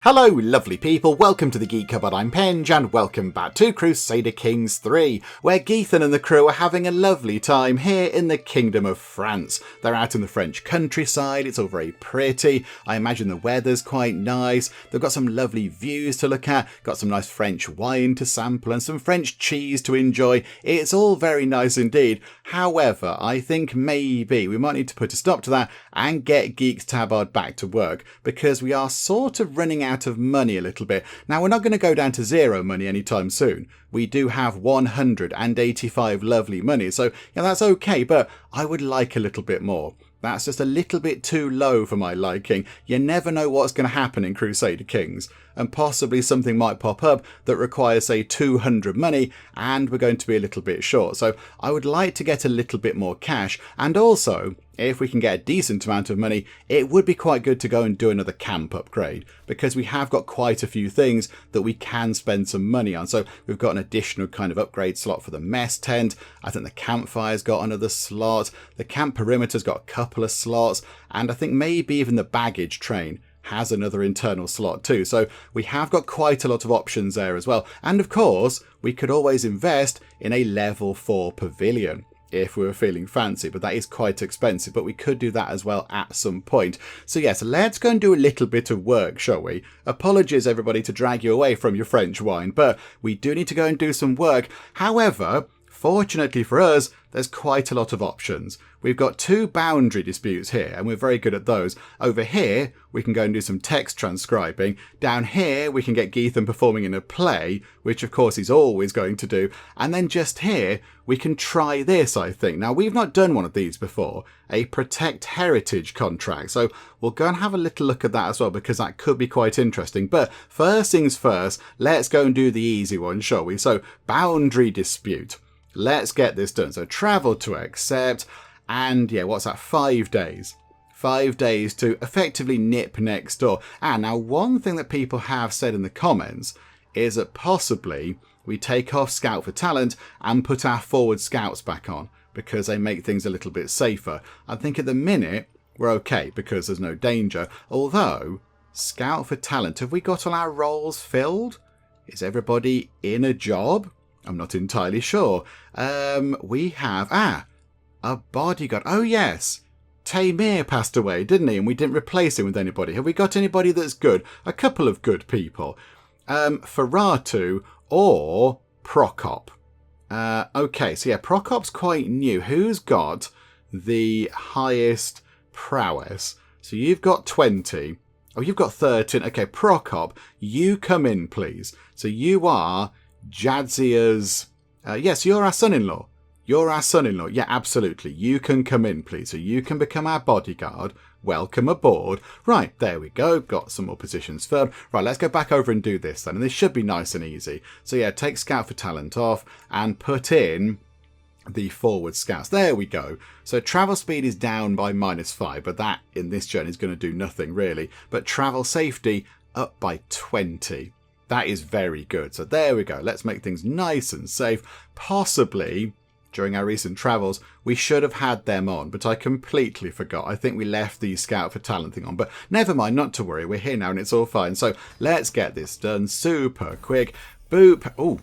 Hello lovely people, welcome to the Geek Cupboard, I'm Penge, and welcome back to Crusader Kings 3, where Geethan and the crew are having a lovely time here in the Kingdom of France. They're out in the French countryside, it's all very pretty, I imagine the weather's quite nice, they've got some lovely views to look at, got some nice French wine to sample and some French cheese to enjoy, it's all very nice indeed. However, I think maybe we might need to put a stop to that and get Geek's Tabard back to work, because we are sort of running out of money a little bit. Now, we're not going to go down to zero money anytime soon. We do have 185 lovely money, so yeah, that's okay, but I would like a little bit more. That's just a little bit too low for my liking. You never know what's going to happen in Crusader Kings, and possibly something might pop up that requires, say, 200 money, and we're going to be a little bit short. So I would like to get a little bit more cash, and also, if we can get a decent amount of money, it would be quite good to go and do another camp upgrade, because we have got quite a few things that we can spend some money on. So we've got an additional kind of upgrade slot for the mess tent. I think the campfire's got another slot. The camp perimeter's got a couple of slots. And I think maybe even the baggage train has another internal slot too. So we have got quite a lot of options there as well. And of course, we could always invest in a level 4 pavilion if we were feeling fancy, but that is quite expensive, but we could do that as well at some point. So yes, let's go and do a little bit of work, shall we? Apologies everybody to drag you away from your French wine, but we do need to go and do some work. However, fortunately for us, there's quite a lot of options. We've got 2 boundary disputes here, and we're very good at those. Over here, we can go and do some text transcribing. Down here, we can get Geethan performing in a play, which of course he's always going to do. And then just here, we can try this, I think. Now, we've not done one of these before, a protect heritage contract. So we'll go and have a little look at that as well, because that could be quite interesting. But first things first, let's go and do the easy one, shall we? So boundary dispute. Let's get this done. So travel to accept, and yeah, what's that? 5 days. 5 days to effectively nip next door. And now one thing that people have said in the comments is that possibly we take off scout for talent and put our forward scouts back on, because they make things a little bit safer. I think at the minute we're okay because there's no danger. Although, scout for talent, have we got all our roles filled? Is everybody in a job? I'm not entirely sure. We have, a bodyguard. Oh yes, Tamir passed away, didn't he? And we didn't replace him with anybody. Have we got anybody that's good? A couple of good people. Ferratu or Prokop. Okay, so yeah, Prokop's quite new. Who's got the highest prowess? So you've got 20. Oh, you've got 13. Okay, Prokop, you come in, please. So you are Jadzia's... yes, you're our son-in-law. You're our son-in-law. Yeah, absolutely. You can come in, please. So you can become our bodyguard. Welcome aboard. Right, there we go. Got some more positions filled. Right, let's go back over and do this then. And this should be nice and easy. So yeah, take Scout for Talent off and put in the forward scouts. There we go. So travel speed is down by -5, but that in this journey is going to do nothing really. But travel safety up by 20. That is very good. So there we go. Let's make things nice and safe. Possibly, during our recent travels, we should have had them on, but I completely forgot. I think we left the Scout for Talent thing on, but never mind, not to worry. We're here now and it's all fine. So let's get this done super quick. Boop. Oh,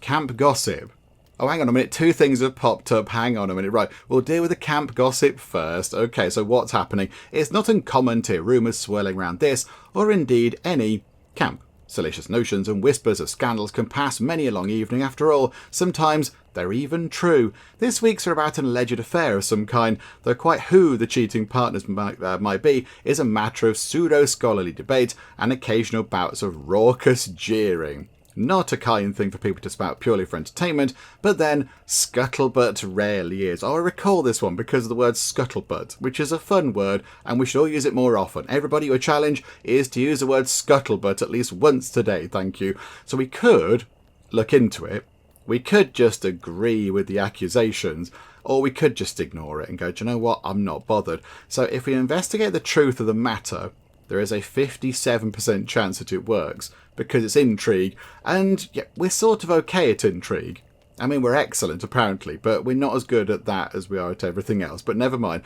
camp gossip. Oh, hang on a minute. 2 things have popped up. Hang on a minute. Right, we'll deal with the camp gossip first. Okay, so what's happening? It's not uncommon to hear rumours swirling around this, or indeed any camp. Salacious notions and whispers of scandals can pass many a long evening after all. Sometimes they're even true. This week's are about an alleged affair of some kind, though quite who the cheating partners might be is a matter of pseudo-scholarly debate and occasional bouts of raucous jeering. Not a kind thing for people to spout purely for entertainment, but then scuttlebutt rarely is. Oh, I recall this one because of the word scuttlebutt, which is a fun word, and we should all use it more often. Everybody, your challenge is to use the word scuttlebutt at least once today, thank you. So we could look into it. We could just agree with the accusations, or we could just ignore it and go, do you know what, I'm not bothered. So if we investigate the truth of the matter, there is a 57% chance that it works, because it's intrigue, and yeah, we're sort of okay at intrigue. I mean, we're excellent, apparently, but we're not as good at that as we are at everything else, but never mind.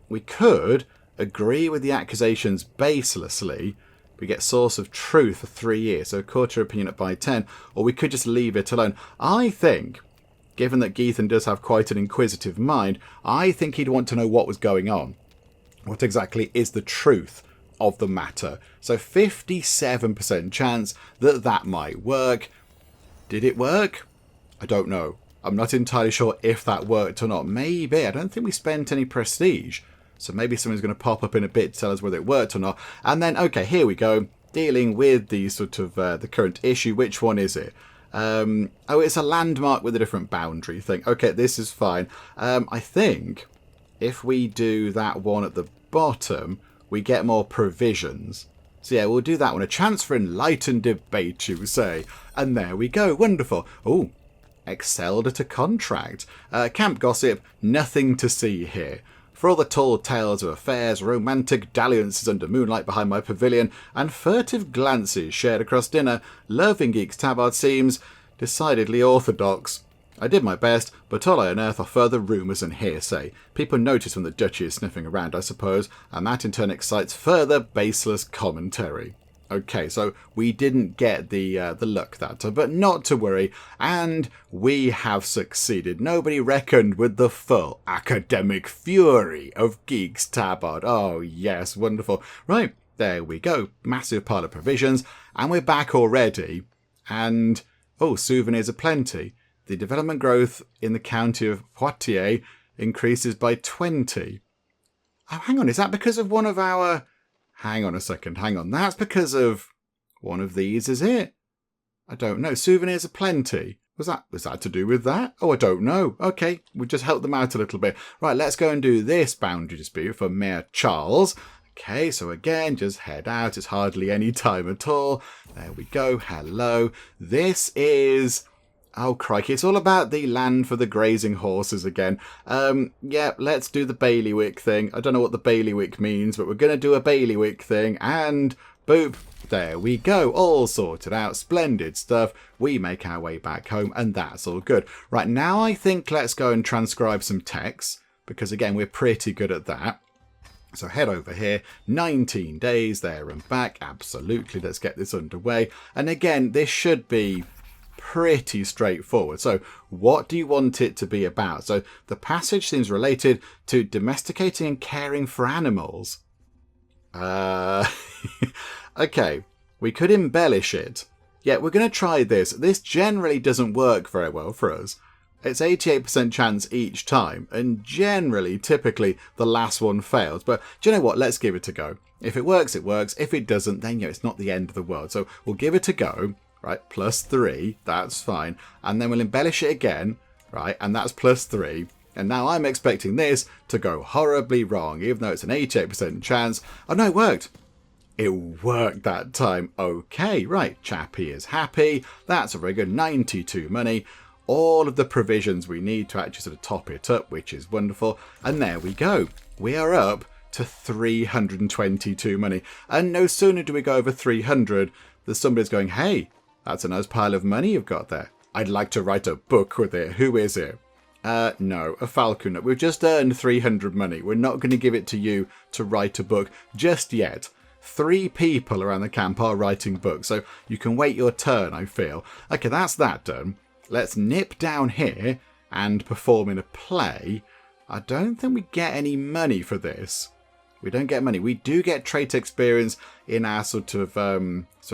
We could agree with the accusations baselessly, We get source of truth for 3 years, so court your opinion up by 10, or we could just leave it alone. I think, given that Geethan does have quite an inquisitive mind, I think he'd want to know what was going on. What exactly is the truth of the matter? So 57% chance that that might work. Did it work? I don't know. I'm not entirely sure if that worked or not. Maybe. I don't think we spent any prestige. So maybe someone's going to pop up in a bit to tell us whether it worked or not. And then, okay, here we go. Dealing with the sort of the current issue. Which one is it? Oh, it's a landmark with a different boundary thing. Okay, this is fine. I think if we do that one at the bottom, we get more provisions. So yeah, we'll do that one. A chance for enlightened debate, you say. And there we go. Wonderful. Oh, excelled at a contract. Camp gossip, nothing to see here. For all the tall tales of affairs, romantic dalliances under moonlight behind my pavilion, and furtive glances shared across dinner, love in Geek's Tabard seems decidedly orthodox. I did my best, but all I unearth are further rumours and hearsay. People notice when the Duchy is sniffing around, I suppose, and that in turn excites further baseless commentary. Okay, so we didn't get the luck that time, but not to worry, and we have succeeded. Nobody reckoned with the full academic fury of Geek's Tabard. Oh yes, wonderful. Right, there we go. Massive pile of provisions, and we're back already. And, oh, souvenirs aplenty. The development growth in the county of Poitiers increases by 20. Oh, hang on, is that because of one of our... Hang on a second, hang on. That's because of one of these, is it? I don't know. Souvenirs aplenty. Was that to do with that? Oh, I don't know. Okay, we'll just help them out a little bit. Right, let's go and do this boundary dispute for Mayor Charles. Okay, so again, just head out. It's hardly any time at all. There we go. Hello. This is... Oh, crikey. It's all about the land for the grazing horses again. Yeah, let's do the bailiwick thing. I don't know what the bailiwick means, but we're going to do a bailiwick thing. And boop, there we go. All sorted out. Splendid stuff. We make our way back home, and that's all good. Right, now I think let's go and transcribe some text, because again, we're pretty good at that. So head over here, 19 days there and back. Absolutely, let's get this underway. And again, this should be pretty straightforward. So what do you want it to be about? So the passage seems related to domesticating and caring for animals. Okay, we could embellish it. Yeah, we're going to try this. This generally doesn't work very well for us. It's 88% chance each time, and generally, typically, the last one fails. But do you know what? Let's give it a go. If it works, it works. If it doesn't, then it's not the end of the world. So we'll give it a go. Right, +3, that's fine. And then we'll embellish it again, right, and that's +3. And now I'm expecting this to go horribly wrong, even though it's an 88% chance. Oh no, it worked. It worked that time. Okay, right, Chappie is happy. That's a very good 92 money. All of the provisions we need to actually sort of top it up, which is wonderful. And there we go. We are up to 322 money. And no sooner do we go over 300, that somebody's going, hey, that's a nice pile of money you've got there. I'd like to write a book with it. Who is it? No, a falconer. We've just earned 300 money. We're not going to give it to you to write a book just yet. 3 people around the camp are writing books, so you can wait your turn, I feel. Okay, that's that done. Let's nip down here and perform in a play. I don't think we get any money for this. We don't get money. We do get trait experience in our sort of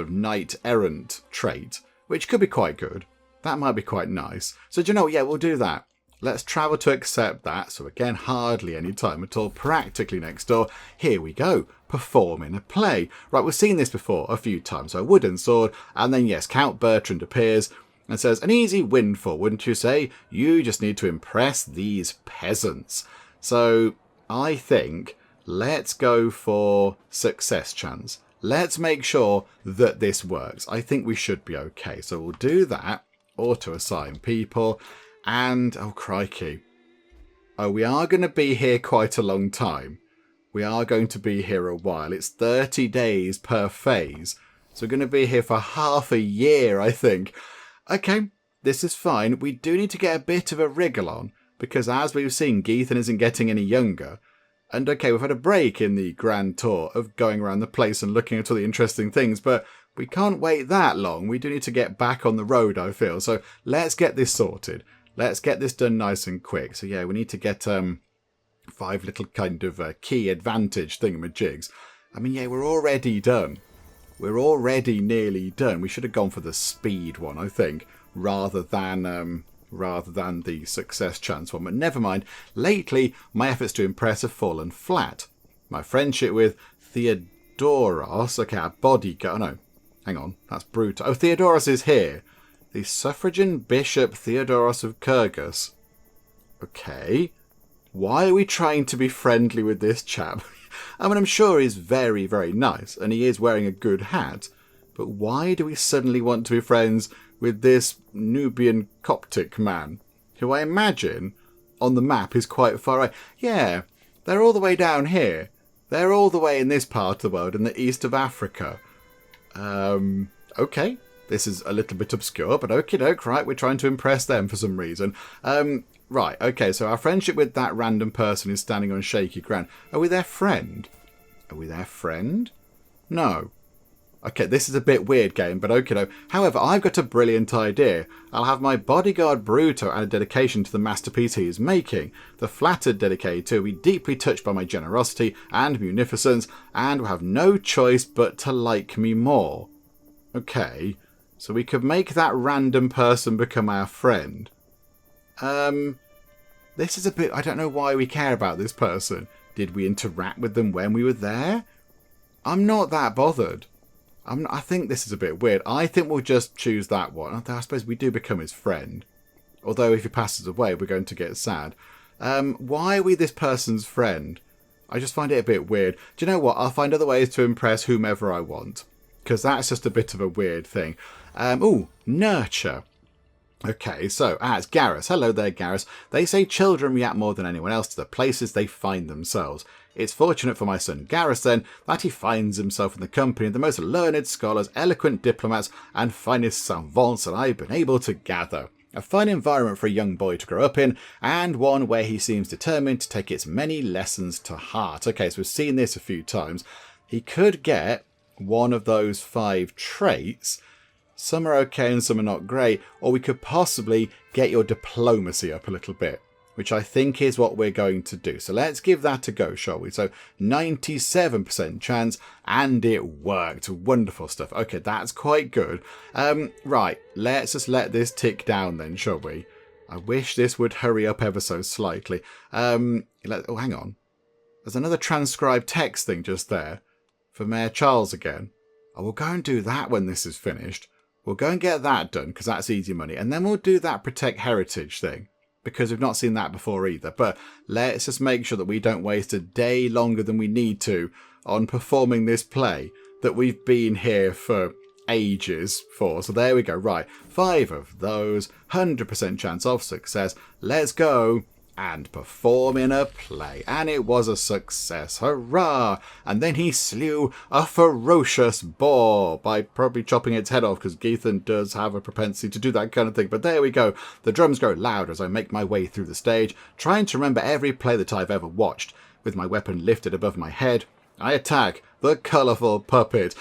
knight errant trait, which could be quite good. That might be quite nice. So do you know what? Yeah, we'll do that. Let's travel to accept that. So again, hardly any time at all. Practically next door. Here we go. Perform in a play. Right, we've seen this before a few times. So a wooden sword. And then, yes, Count Bertrand appears and says, an easy windfall, wouldn't you say? You just need to impress these peasants. So I think... let's go for success chance. Let's make sure that this works. I think we should be okay. So we'll do that. Auto assign people. And, oh crikey. Oh, we are going to be here quite a long time. We are going to be here a while. It's 30 days per phase. So we're going to be here for half a year, I think. Okay, this is fine. We do need to get a bit of a wriggle on. Because as we've seen, Geethan isn't getting any younger. And okay, we've had a break in the grand tour of going around the place and looking at all the interesting things, but we can't wait that long. We do need to get back on the road, I feel. So let's get this sorted. Let's get this done nice and quick. So yeah, we need to get 5 little kind of key advantage thingamajigs. I mean, yeah, we're already done. We're already nearly done. We should have gone for the speed one, I think, rather than the success chance one. But never mind. Lately, my efforts to impress have fallen flat. My friendship with Theodoros, okay, our bodyguard. Oh, no, hang on, that's brutal. Oh, Theodoros is here. The suffragan Bishop Theodoros of Kyrgyz. Okay. Why are we trying to be friendly with this chap? I mean, I'm sure he's very, very nice, and he is wearing a good hat. But why do we suddenly want to be friends with this Nubian Coptic man, who I imagine on the map is quite far away? Yeah, they're all the way down here. They're all the way in this part of the world, in the east of Africa. Okay. This is a little bit obscure, but okie doke, right? We're trying to impress them for some reason. Right, okay, so our friendship with that random person is standing on shaky ground. Are we their friend? Are we their friend? No. Okay, this is a bit weird game, but okie doke. However, I've got a brilliant idea. I'll have my bodyguard Bruto add a dedication to the masterpiece he is making. The flattered dedicator will be deeply touched by my generosity and munificence, and will have no choice but to like me more. Okay. So we could make that random person become our friend. This is a bit... I don't know why we care about this person. Did we interact with them when we were there? I'm not that bothered. I think this is a bit weird. I think we'll just choose that one. I suppose we do become his friend. Although if he passes away, we're going to get sad. Why are we this person's friend? I just find it a bit weird. Do you know what? I'll find other ways to impress whomever I want. Because that's just a bit of a weird thing. Nurture. Okay, so, it's Garrus. Hello there, Garrus. They say children react more than anyone else to the places they find themselves. It's fortunate for my son Garrus, then, that he finds himself in the company of the most learned scholars, eloquent diplomats, and finest savants that I've been able to gather. A fine environment for a young boy to grow up in, and one where he seems determined to take its many lessons to heart. Okay, so we've seen this a few times. He could get one of those 5 traits. Some are okay and some are not great. Or we could possibly get your diplomacy up a little bit, which I think is what we're going to do. So let's give that a go, shall we? So 97% chance, and it worked. Wonderful stuff. Okay, that's quite good. Right, let's just let this tick down then, shall we? I wish this would hurry up ever so slightly. Oh, hang on. There's another transcribed text thing just there. For Mayor Charles again. I will go and do that when this is finished. We'll go and get that done, because that's easy money. And then we'll do that Protect Heritage thing, because we've not seen that before either. But let's just make sure that we don't waste a day longer than we need to on performing this play that we've been here for ages for. So there we go. Right, 5 of those, 100% chance of success. Let's go and perform in a play. And it was a success. Hurrah! And then he slew a ferocious boar by probably chopping its head off, because Geethan does have a propensity to do that kind of thing. But there we go. The drums grow louder as I make my way through the stage, trying to remember every play that I've ever watched. With my weapon lifted above my head, I attack the colourful puppet.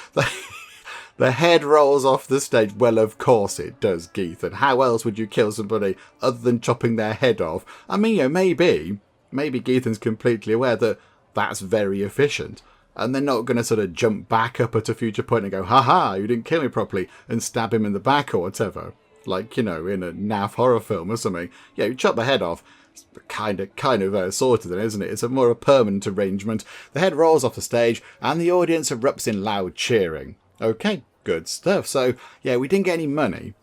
The head rolls off the stage. Well, of course it does, Geethan. How else would you kill somebody other than chopping their head off? I mean, maybe Geethan's completely aware that that's very efficient. And they're not going to sort of jump back up at a future point and go, haha, you didn't kill me properly, and stab him in the back or whatever. Like, in a naff horror film or something. Yeah, you chop the head off. It's kind of sorted then, isn't it? It's a more permanent arrangement. The head rolls off the stage, and the audience erupts in loud cheering. Okay, good stuff. So, yeah, we didn't get any money,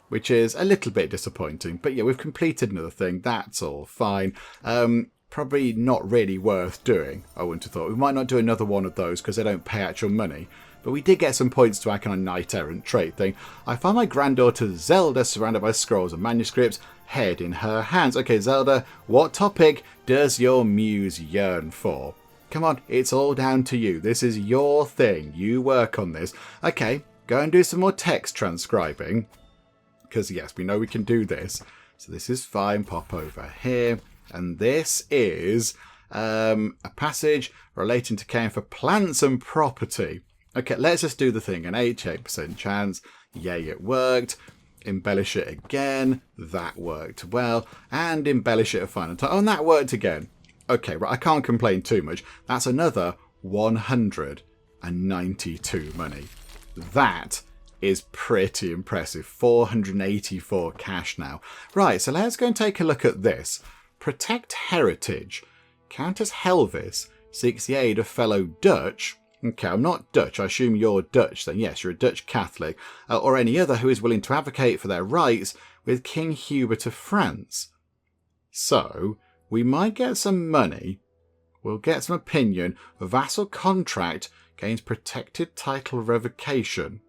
which is a little bit disappointing. But, yeah, we've completed another thing. That's all fine. Probably not really worth doing, I wouldn't have thought. We might not do another one of those because they don't pay actual money. But we did get some points to our kind of knight-errant trait thing. I found my granddaughter Zelda surrounded by scrolls and manuscripts, head in her hands. Okay, Zelda, what topic does your muse yearn for? Come on, it's all down to you. This is your thing. You work on this. Okay, go and do some more text transcribing. Because, yes, we know we can do this. So this is fine. Pop over here. And this is A passage relating to caring for plants and property. Okay, let's just do the thing. An 88% chance. Yay, it worked. Embellish it again. That worked well. And embellish it a final time. Oh, and that worked again. Okay, right, I can't complain too much. That's another 192 money. That is pretty impressive. 484 cash now. Right, so let's go and take a look at this. Protect heritage. Countess Helvis seeks the aid of fellow Dutch. Okay, I'm not Dutch. I assume you're Dutch then. Yes, you're a Dutch Catholic. Or any other who is willing to advocate for their rights with King Hubert of France. So, we might get some money. We'll get some opinion. A vassal contract gains protected title revocation.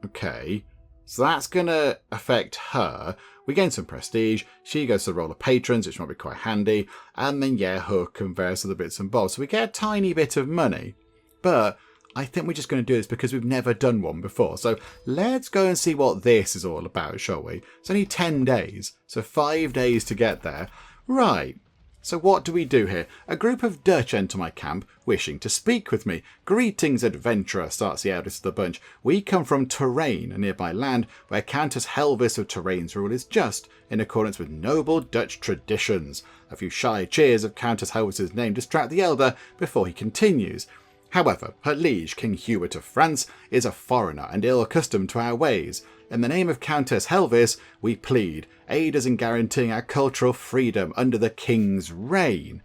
Okay, so that's going to affect her. We gain some prestige. She goes to the role of patrons, which might be quite handy. And then, yeah, Hook and various other bits and bobs. So we get a tiny bit of money. But I think we're just going to do this because we've never done one before. So let's go and see what this is all about, shall we? It's only 10 days, so 5 days to get there. Right. So what do we do here? A group of Dutch enter my camp, wishing to speak with me. Greetings, adventurer, starts the eldest of the bunch. We come from Touraine, a nearby land where Countess Helvis of Touraine's rule is just, in accordance with noble Dutch traditions. A few shy cheers of Countess Helvis's name distract the elder before he continues. However, her liege, King Hubert of France, is a foreigner and ill-accustomed to our ways. In the name of Countess Helvis, we plead, aid us in guaranteeing our cultural freedom under the King's reign.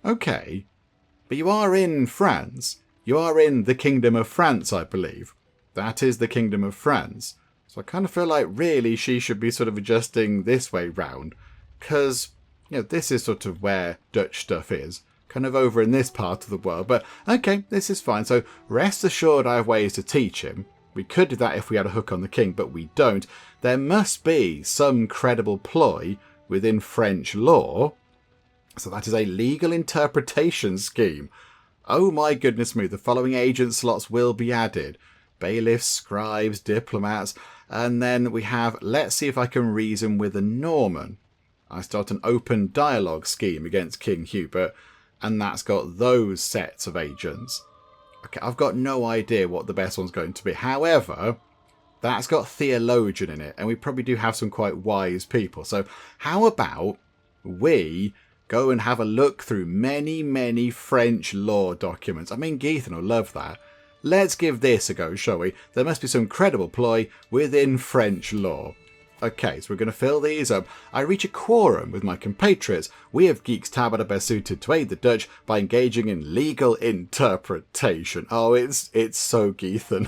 Okay, but you are in France. You are in the Kingdom of France, I believe. That is the Kingdom of France. So I kind of feel like really she should be sort of adjusting this way round. Because, you know, this is sort of where Dutch stuff is. Kind of over in this part of the world. But, okay, this is fine. So, rest assured I have ways to teach him. We could do that if we had a hook on the king, but we don't. There must be some credible ploy within French law. So that is a legal interpretation scheme. Oh my goodness me, the following agent slots will be added. Bailiffs, scribes, diplomats. And then we have, let's see if I can reason with a Norman. I start an open dialogue scheme against King Hubert. And that's got those sets of agents. Okay, I've got no idea what the best one's going to be. However, that's got theologian in it. And we probably do have some quite wise people. So how about we go and have a look through many, many French law documents? I mean, Geethan will love that. Let's give this a go, shall we? There must be some credible ploy within French law. Okay, so we're going to fill these up. I reach a quorum with my compatriots. We of Geek's Tabard are best suited to aid the Dutch by engaging in legal interpretation. Oh, it's so Geethan.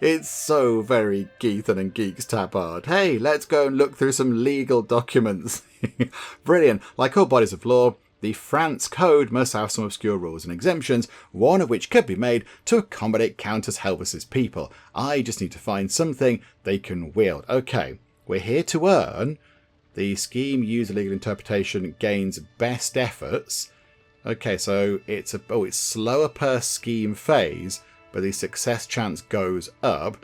It's so very Geethan and Geek's Tabard. Hey, let's go and look through some legal documents. Brilliant. Like all bodies of law, the France Code must have some obscure rules and exemptions, one of which could be made to accommodate Countess Helvis's people. I just need to find something they can wield. Okay, we're here to earn. The scheme user legal interpretation gains best efforts. Okay, so it's slower per scheme phase, but the success chance goes up.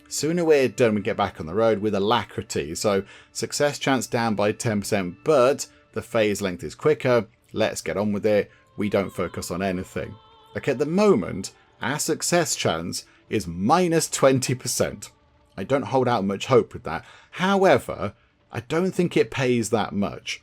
Sooner we're done, we get back on the road with alacrity. So success chance down by 10%, but the phase length is quicker. Let's get on with it. We don't focus on anything. Okay, at the moment, our success chance is minus 20%. I don't hold out much hope with that. However, I don't think it pays that much.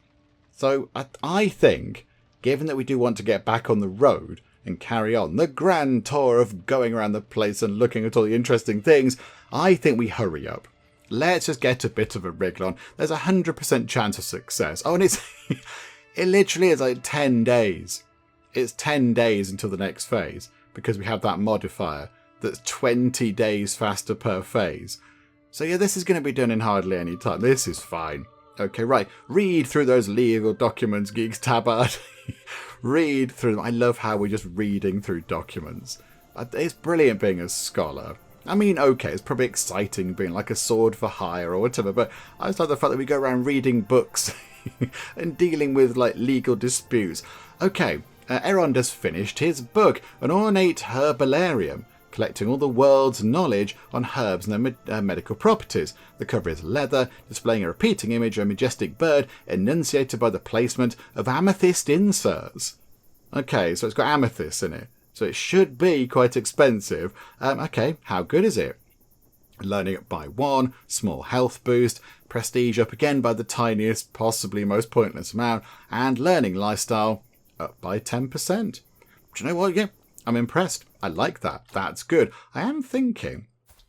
So I think, given that we do want to get back on the road and carry on the grand tour of going around the place and looking at all the interesting things, I think we hurry up. Let's just get a bit of a wriggle on. There's a 100% chance of success. Oh, and it's... It literally is like 10 days. It's 10 days until the next phase because we have that modifier that's 20 days faster per phase. So yeah, this is going to be done in hardly any time. This is fine. Okay, right. Read through those legal documents, Geek's Tabard. Read through them. I love how we're just reading through documents. It's brilliant being a scholar. I mean, okay, it's probably exciting being like a sword for hire or whatever, but I just like the fact that we go around reading books and dealing with like legal disputes. Okay, Erond has finished his book, An Ornate Herbarium. collecting all the world's knowledge on herbs and their medical properties. The cover is leather, displaying a repeating image of a majestic bird enunciated by the placement of amethyst inserts. Okay, so it's got amethyst in it. So it should be quite expensive. Okay, how good is it? Learning up by 1, small health boost, prestige up again by the tiniest, possibly most pointless amount, and learning lifestyle up by 10%. Do you know what? Yeah, I'm impressed. I like that. That's good. I am thinking,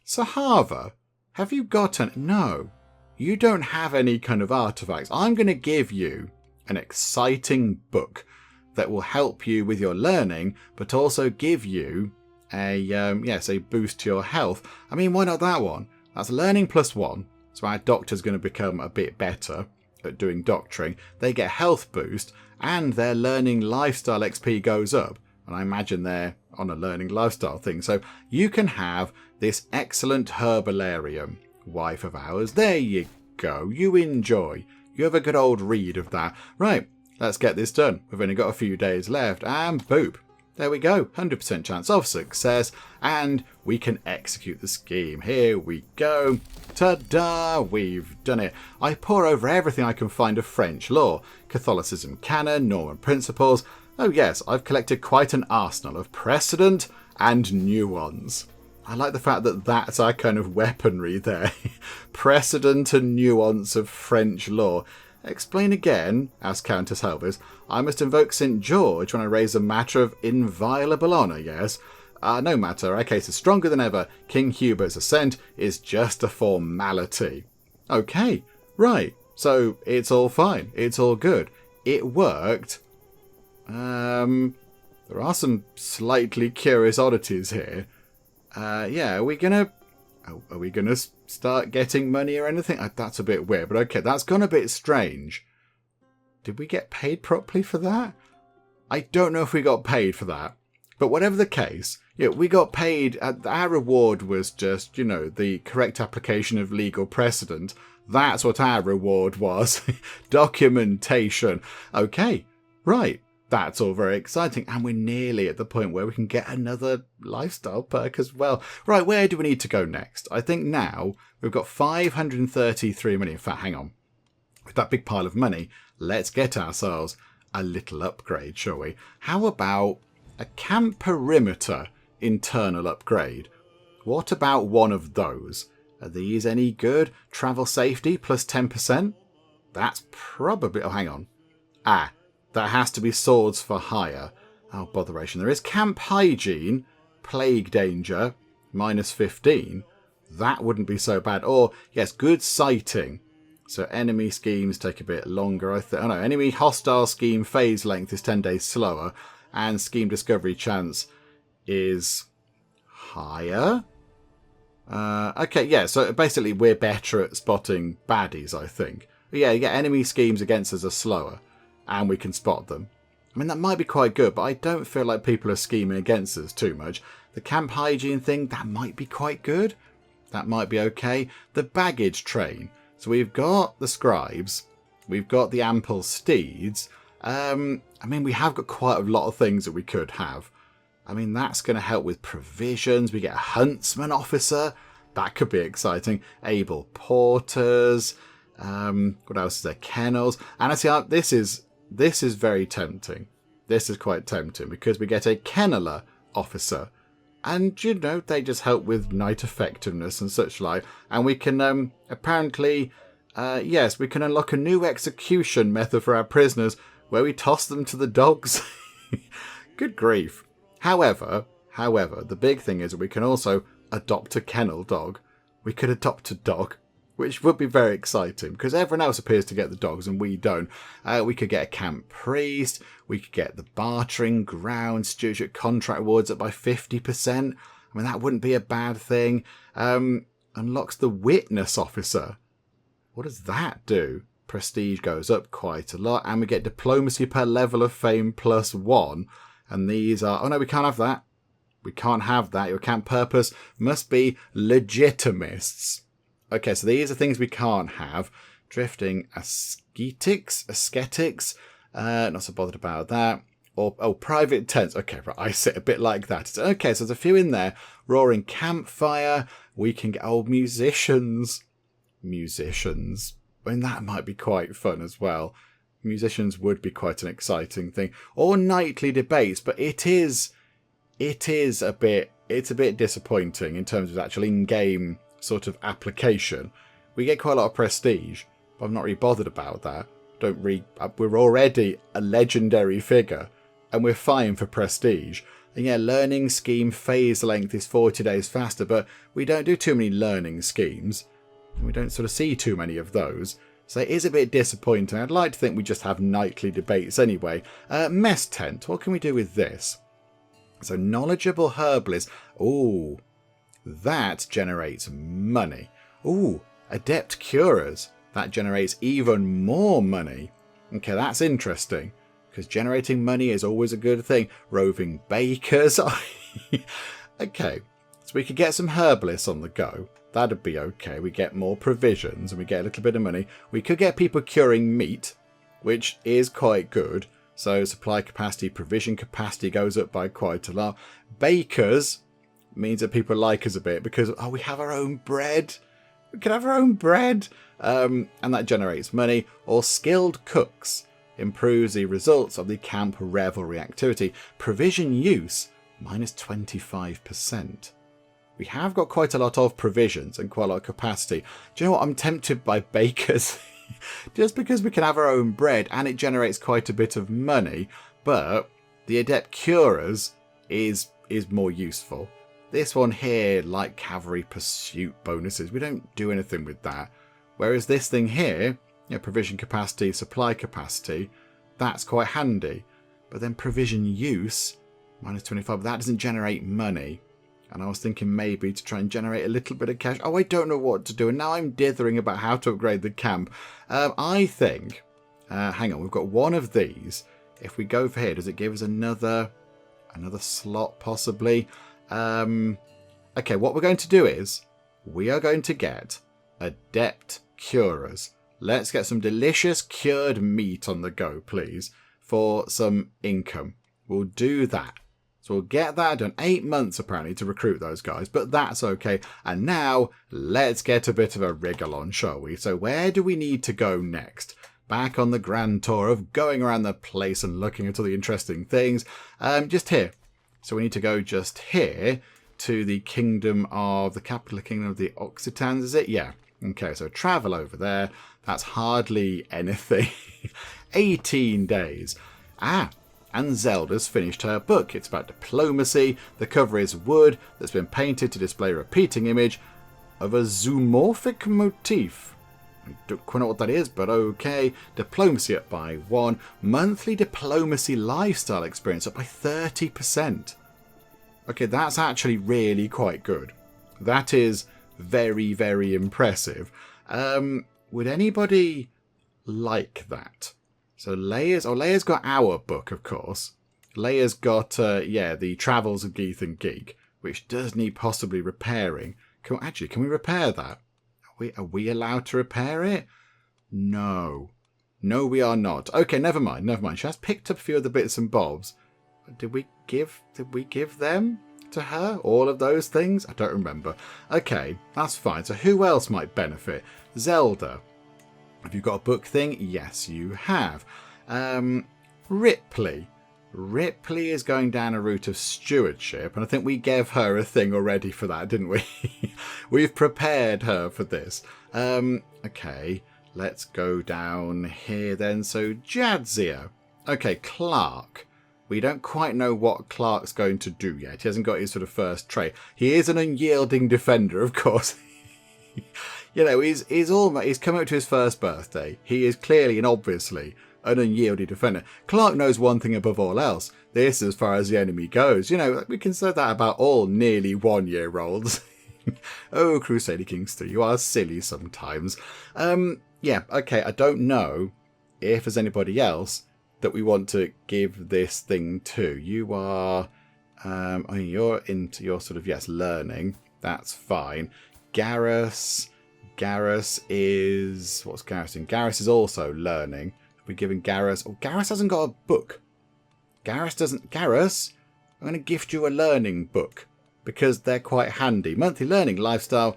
Sahava, have you got an... No, you don't have any kind of artifacts. I'm going to give you an exciting book that will help you with your learning, but also give you a boost to your health. I mean, why not that one? That's learning +1. So our doctor's going to become a bit better at doing doctoring. They get health boost and their learning lifestyle XP goes up. And I imagine they're on a learning lifestyle thing. So you can have this excellent herbarium, wife of ours. There you go. You enjoy. You have a good old read of that. Right, let's get this done. We've only got a few days left and boop. There we go, 100% chance of success, and we can execute the scheme. Here we go. Ta-da! We've done it. I pore over everything I can find of French law, Catholicism canon, Norman principles. Oh yes, I've collected quite an arsenal of precedent and nuance. I like the fact that that's our kind of weaponry there. Precedent and nuance of French law. Explain again, asked Countess Helvis. I must invoke St. George when I raise a matter of inviolable honour, yes? No matter, our case is stronger than ever. King Hubert's assent is just a formality. Okay, right, so it's all fine, it's all good. It worked. There are some slightly curious oddities here. Are we gonna start getting money or anything? That's a bit weird, but okay, that's gone a bit strange. Did we get paid properly for that? I don't know if we got paid for that, but whatever the case, we got paid. Our reward was just, the correct application of legal precedent. That's what our reward was. Documentation. Okay, right. That's all very exciting, and we're nearly at the point where we can get another lifestyle perk as well. Right, where do we need to go next? I think now we've got 533 million. In fact, hang on. With that big pile of money, let's get ourselves a little upgrade, shall we? How about a camp perimeter internal upgrade? What about one of those? Are these any good? Travel safety plus 10%? That's probably... Oh, hang on. That has to be swords for hire. Oh, botheration. There is camp hygiene, plague danger, minus 15. That wouldn't be so bad. Or, yes, good sighting. So enemy schemes take a bit longer. Enemy hostile scheme phase length is 10 days slower. And scheme discovery chance is higher. Okay, yeah, so basically we're better at spotting baddies, I think. But yeah, you get enemy schemes against us are slower. And we can spot them. I mean, that might be quite good, but I don't feel like people are scheming against us too much. The camp hygiene thing, that might be quite good. That might be okay. The baggage train. So we've got the scribes. We've got the ample steeds. I mean, we have got quite a lot of things that we could have. I mean, that's going to help with provisions. We get a huntsman officer. That could be exciting. Able porters. What else is there? Kennels. And I see this is very tempting. This is quite tempting because we get a kenneler officer. And, they just help with night effectiveness and such like. And we can, apparently, we can unlock a new execution method for our prisoners where we toss them to the dogs. Good grief. However, the big thing is that we can also adopt a kennel dog. We could adopt a dog, which would be very exciting because everyone else appears to get the dogs and we don't. We could get a camp priest. We could get the bartering ground stewardship contract awards up by 50%. I mean, that wouldn't be a bad thing. Unlocks the witness officer. What does that do? Prestige goes up quite a lot. And we get diplomacy per level of fame +1. And these are... Oh, no, we can't have that. We can't have that. Your camp purpose must be legitimists. Okay, so these are things we can't have. Drifting ascetics. Not so bothered about that. Or, oh, private tents. Okay, right, I sit a bit like that. Okay, so there's a few in there. Roaring campfire. We can get old musicians. Musicians. I mean, that might be quite fun as well. Musicians would be quite an exciting thing. Or nightly debates, but it's a bit disappointing in terms of actual in-game sort of application. We get quite a lot of prestige, but I'm not really bothered about that. We're already a legendary figure, and we're fine for prestige. And yeah, learning scheme phase length is 40 days faster, but we don't do too many learning schemes. We don't sort of see too many of those. So it is a bit disappointing. I'd like to think we just have nightly debates anyway. Mess tent. What can we do with this? So knowledgeable herbalist. Ooh, that generates money. Ooh, adept curers. That generates even more money. Okay, that's interesting. Because generating money is always a good thing. Roving bakers. Okay, so we could get some herbalists on the go. That'd be okay. We get more provisions and we get a little bit of money. We could get people curing meat, which is quite good. So supply capacity, provision capacity goes up by quite a lot. Bakers means that people like us a bit because, oh, we have our own bread. We can have our own bread. And that generates money. Or skilled cooks improves the results of the camp revelry activity. Provision use, minus 25%. We have got quite a lot of provisions and quite a lot of capacity. Do you know what? I'm tempted by bakers. Just because we can have our own bread and it generates quite a bit of money. But the adept curers is more useful. This one here, like cavalry pursuit bonuses, we don't do anything with that. Whereas this thing here, provision capacity, supply capacity, that's quite handy. But then provision use, minus 25, but that doesn't generate money. And I was thinking maybe to try and generate a little bit of cash. Oh, I don't know what to do. And now I'm dithering about how to upgrade the camp. I think, hang on, we've got one of these. If we go for here, does it give us another slot possibly? Okay, what we're going to do is we are going to get adept curers. Let's get some delicious cured meat on the go, please, for some income. We'll do that. So we'll get that done. 8 months, apparently, to recruit those guys. But that's okay. And now, let's get a bit of a wriggle on, shall we? So where do we need to go next? Back on the grand tour of going around the place and looking at all the interesting things. Just here. So we need to go just here to the capital kingdom of the Occitans, is it? Yeah. Okay, so travel over there. That's hardly anything. 18 days. And Zelda's finished her book. It's about diplomacy. The cover is wood that's been painted to display a repeating image of a zoomorphic motif. I don't quite know what that is, but okay. Diplomacy up by 1. Monthly diplomacy lifestyle experience up by 30%. Okay, that's actually really quite good. That is very, very impressive. Would anybody like that? So Leia's got our book, of course. Leia's got, the Travels of Geethan Geek, which does need possibly repairing. Can we repair that? Are we allowed to repair it? No. No, we are not. Okay, never mind. She has picked up a few of the bits and bobs. Did we give them to her? All of those things? I don't remember. Okay, that's fine. So who else might benefit? Zelda. Have you got a book thing? Yes, you have. Ripley. Ripley is going down a route of stewardship, and I think we gave her a thing already for that, didn't we? We've prepared her for this. Okay, let's go down here then. So Jadzia. Okay, Clark. We don't quite know what Clark's going to do yet. He hasn't got his sort of first trait. He is an unyielding defender, of course. He's come up to his first birthday. He is clearly and obviously an unyielding defender. Clark knows one thing above all else. This is as far as the enemy goes. We can say that about all nearly 1-year-olds. Oh, Crusader Kings 3, you are silly sometimes. Okay, I don't know if there's anybody else that we want to give this thing to. You are, you're into your sort of, learning. That's fine. Garrus is... What's Garrus in? Garrus is also learning. We're giving Garrus... Oh, Garrus hasn't got a book. Garrus, I'm going to gift you a learning book because they're quite handy. Monthly learning lifestyle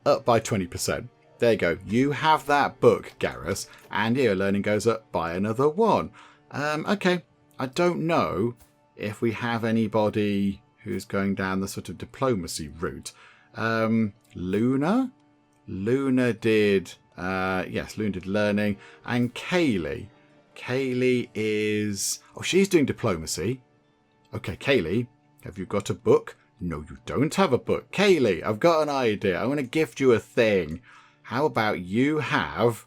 up by 20%. There you go. You have that book, Garrus, and your learning goes up by another 1. Okay, I don't know if we have anybody who's going down the sort of diplomacy route. Luna? Luna did, yes, Luna did learning. And Kaylee. Kaylee is, oh, she's doing diplomacy. Okay, Kaylee, have you got a book? No, you don't have a book. Kaylee, I've got an idea. I want to gift you a thing. How about you have,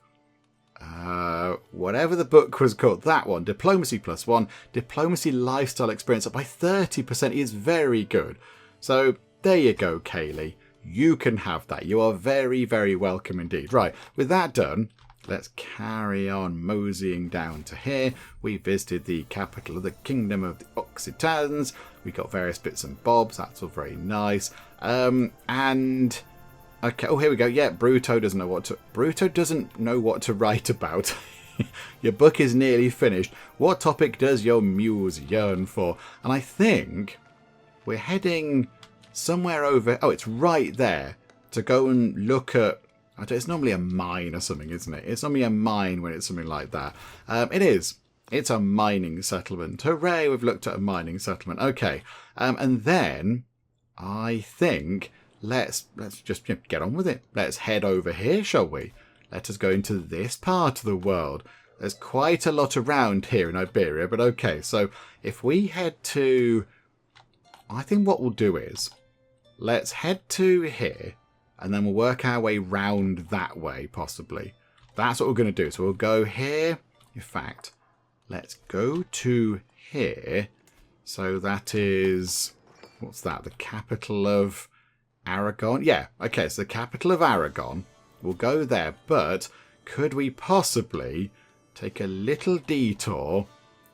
whatever the book was called, that one, Diplomacy +1, Diplomacy Lifestyle Experience up by 30% is very good. So there you go, Kaylee. You can have that. You are very, very welcome indeed. Right, with that done, let's carry on moseying down to here. We visited the capital of the Kingdom of the Occitans. We got various bits and bobs. That's all very nice. And okay, oh, here we go. Yeah, Bruto doesn't know what to write about. Your book is nearly finished. What topic does your muse yearn for? And I think we're heading somewhere over. Oh, it's right there to go and look at. It's normally a mine or something, isn't it? It's normally a mine when it's something like that. It is. It's a mining settlement. Hooray, we've looked at a mining settlement. Okay. And then I think let's just get on with it. Let's head over here, shall we? Let us go into this part of the world. There's quite a lot around here in Iberia, but okay. So if we head to, I think what we'll do is let's head to here. And then we'll work our way round that way, possibly. That's what we're going to do. So we'll go here. In fact, let's go to here. So that is, what's that? The capital of Aragon? Yeah, okay, so the capital of Aragon. We'll go there. But could we possibly take a little detour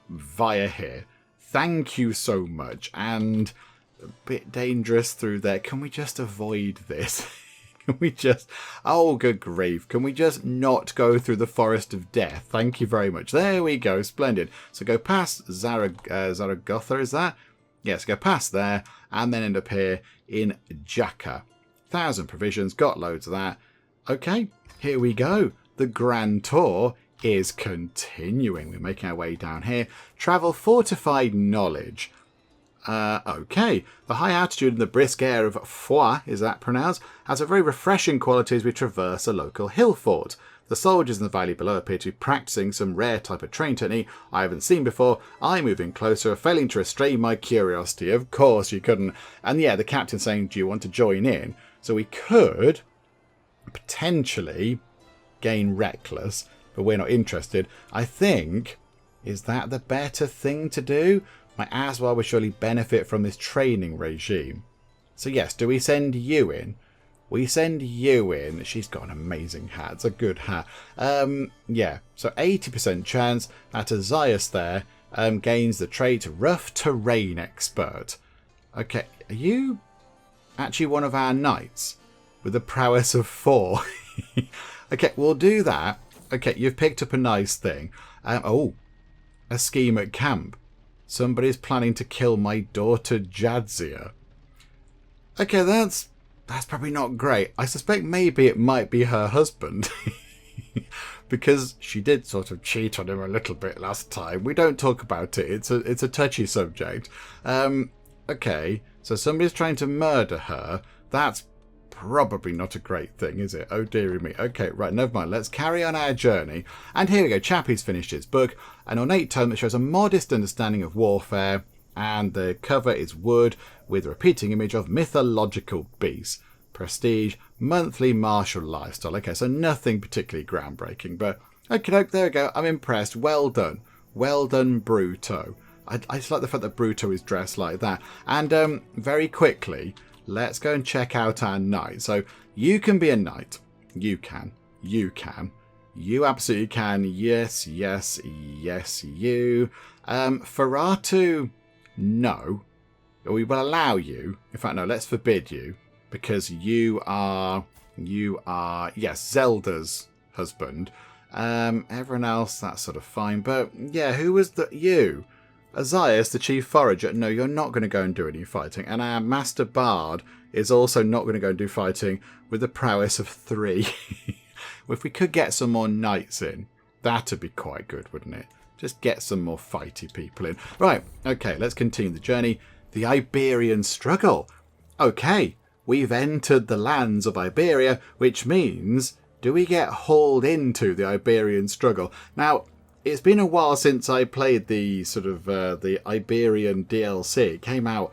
via here? Thank you so much. And a bit dangerous through there. Can we just avoid this? Can we just... Oh, good grief. Can we just not go through the forest of death? Thank you very much. There we go. Splendid. So go past Zaragoza, is that? Yes, go past there and then end up here in Jaca. 1,000 provisions. Got loads of that. Okay, here we go. The Grand Tour is continuing. We're making our way down here. Travel fortified knowledge. Okay, the high altitude and the brisk air of Foix, is that pronounced, has a very refreshing quality as we traverse a local hill fort. The soldiers in the valley below appear to be practicing some rare type of train technique I haven't seen before. I'm moving closer, failing to restrain my curiosity. Of course you couldn't. And yeah, the captain's saying, do you want to join in? So we could potentially gain reckless, but we're not interested. I think, is that the better thing to do? My Aswar will surely benefit from this training regime. So yes, do we send you in? We send you in. She's got an amazing hat. It's a good hat. Yeah, so 80% chance that Azias there gains the trait Rough Terrain Expert. Okay, are you actually one of our knights with a prowess of 4? Okay, we'll do that. Okay, you've picked up a nice thing. Oh, a scheme at camp. Somebody's planning to kill my daughter Jadzia. Okay, that's probably not great. I suspect maybe it might be her husband. Because she did sort of cheat on him a little bit last time. We don't talk about it. It's a touchy subject. Okay, so somebody's trying to murder her. That's probably not a great thing, is it? Oh, dearie me. Okay, right, never mind. Let's carry on our journey. And here we go. Chappie's finished his book. An ornate tome that shows a modest understanding of warfare. And the cover is wood with a repeating image of mythological beasts. Prestige, monthly martial lifestyle. Okay, so nothing particularly groundbreaking. But, okay, there we go. I'm impressed. Well done. Well done, Bruto. I just like the fact that Bruto is dressed like that. And very quickly, let's go and check out our knight. So you can be a knight. You can. You can. You absolutely can. Yes, yes, yes, you. Ferratu, no. We will allow you. In fact, no, let's forbid you. Because you are, yes, Zelda's husband. Everyone else, that's sort of fine. But, yeah, who was you? Azias, the chief forager, no, you're not going to go and do any fighting. And our master bard is also not going to go and do fighting with the prowess of 3. Well, if we could get some more knights in, that'd be quite good, wouldn't it? Just get some more fighty people in. Right, okay, let's continue the journey. The Iberian struggle. Okay, we've entered the lands of Iberia, which means, do we get hauled into the Iberian struggle? Now, it's been a while since I played the sort of the Iberian DLC. It came out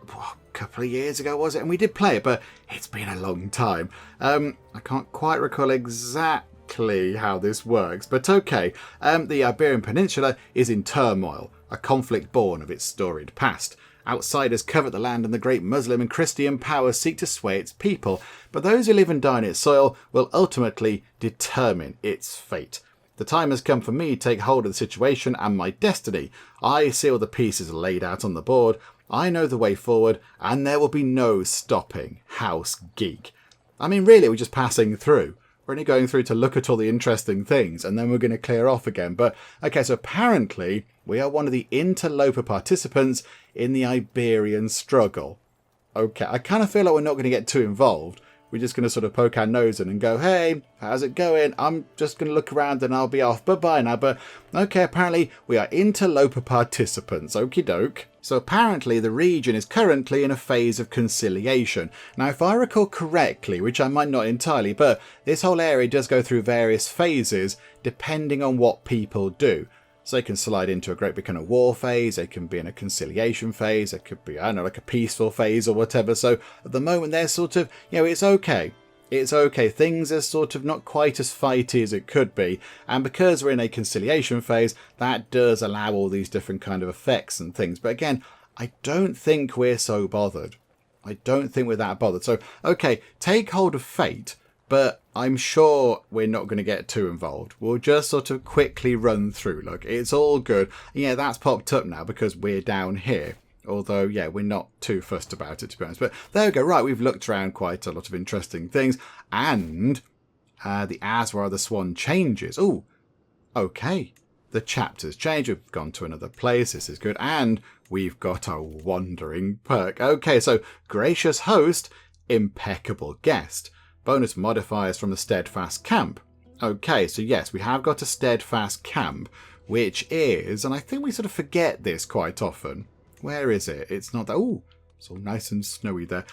a couple of years ago, was it? And we did play it, but it's been a long time. I can't quite recall exactly how this works, but okay. The Iberian Peninsula is in turmoil, a conflict born of its storied past. Outsiders covet the land and the great Muslim and Christian powers seek to sway its people, but those who live and die on its soil will ultimately determine its fate. The time has come for me to take hold of the situation and my destiny. I see all the pieces laid out on the board. I know the way forward, and there will be no stopping House Geek. I mean, really, we're just passing through. We're only going through to look at all the interesting things, and then we're going to clear off again. But, okay, so apparently we are one of the interloper participants in the Iberian struggle. Okay, I kind of feel like we're not going to get too involved. We're just going to sort of poke our nose in and go, hey, how's it going? I'm just going to look around and I'll be off. Bye-bye now. But, okay, apparently we are interloper participants. Okie doke. So apparently the region is currently in a phase of conciliation. Now, if I recall correctly, which I might not entirely, but this whole area does go through various phases depending on what people do. So they can slide into a great big kind of war phase, they can be in a conciliation phase, it could be, I don't know, like a peaceful phase or whatever. So at the moment they're sort of, it's okay. It's okay. Things are sort of not quite as fighty as it could be. And because we're in a conciliation phase, that does allow all these different kind of effects and things. But again, I don't think we're so bothered. I don't think we're that bothered. So, okay, take hold of fate. But I'm sure we're not going to get too involved. We'll just sort of quickly run through. Look, it's all good. Yeah, that's popped up now because we're down here. Although, yeah, we're not too fussed about it, to be honest. But there we go. Right, we've looked around quite a lot of interesting things. And the Aswar the Swan changes. Oh, okay. The chapter's changed. We've gone to another place. This is good. And we've got a wandering perk. Okay, so gracious host, impeccable guest. Bonus modifiers from the steadfast camp. Okay, so yes, we have got a steadfast camp, which is, and I think we sort of forget this quite often. Where is it? It's not that. Oh, it's all nice and snowy there.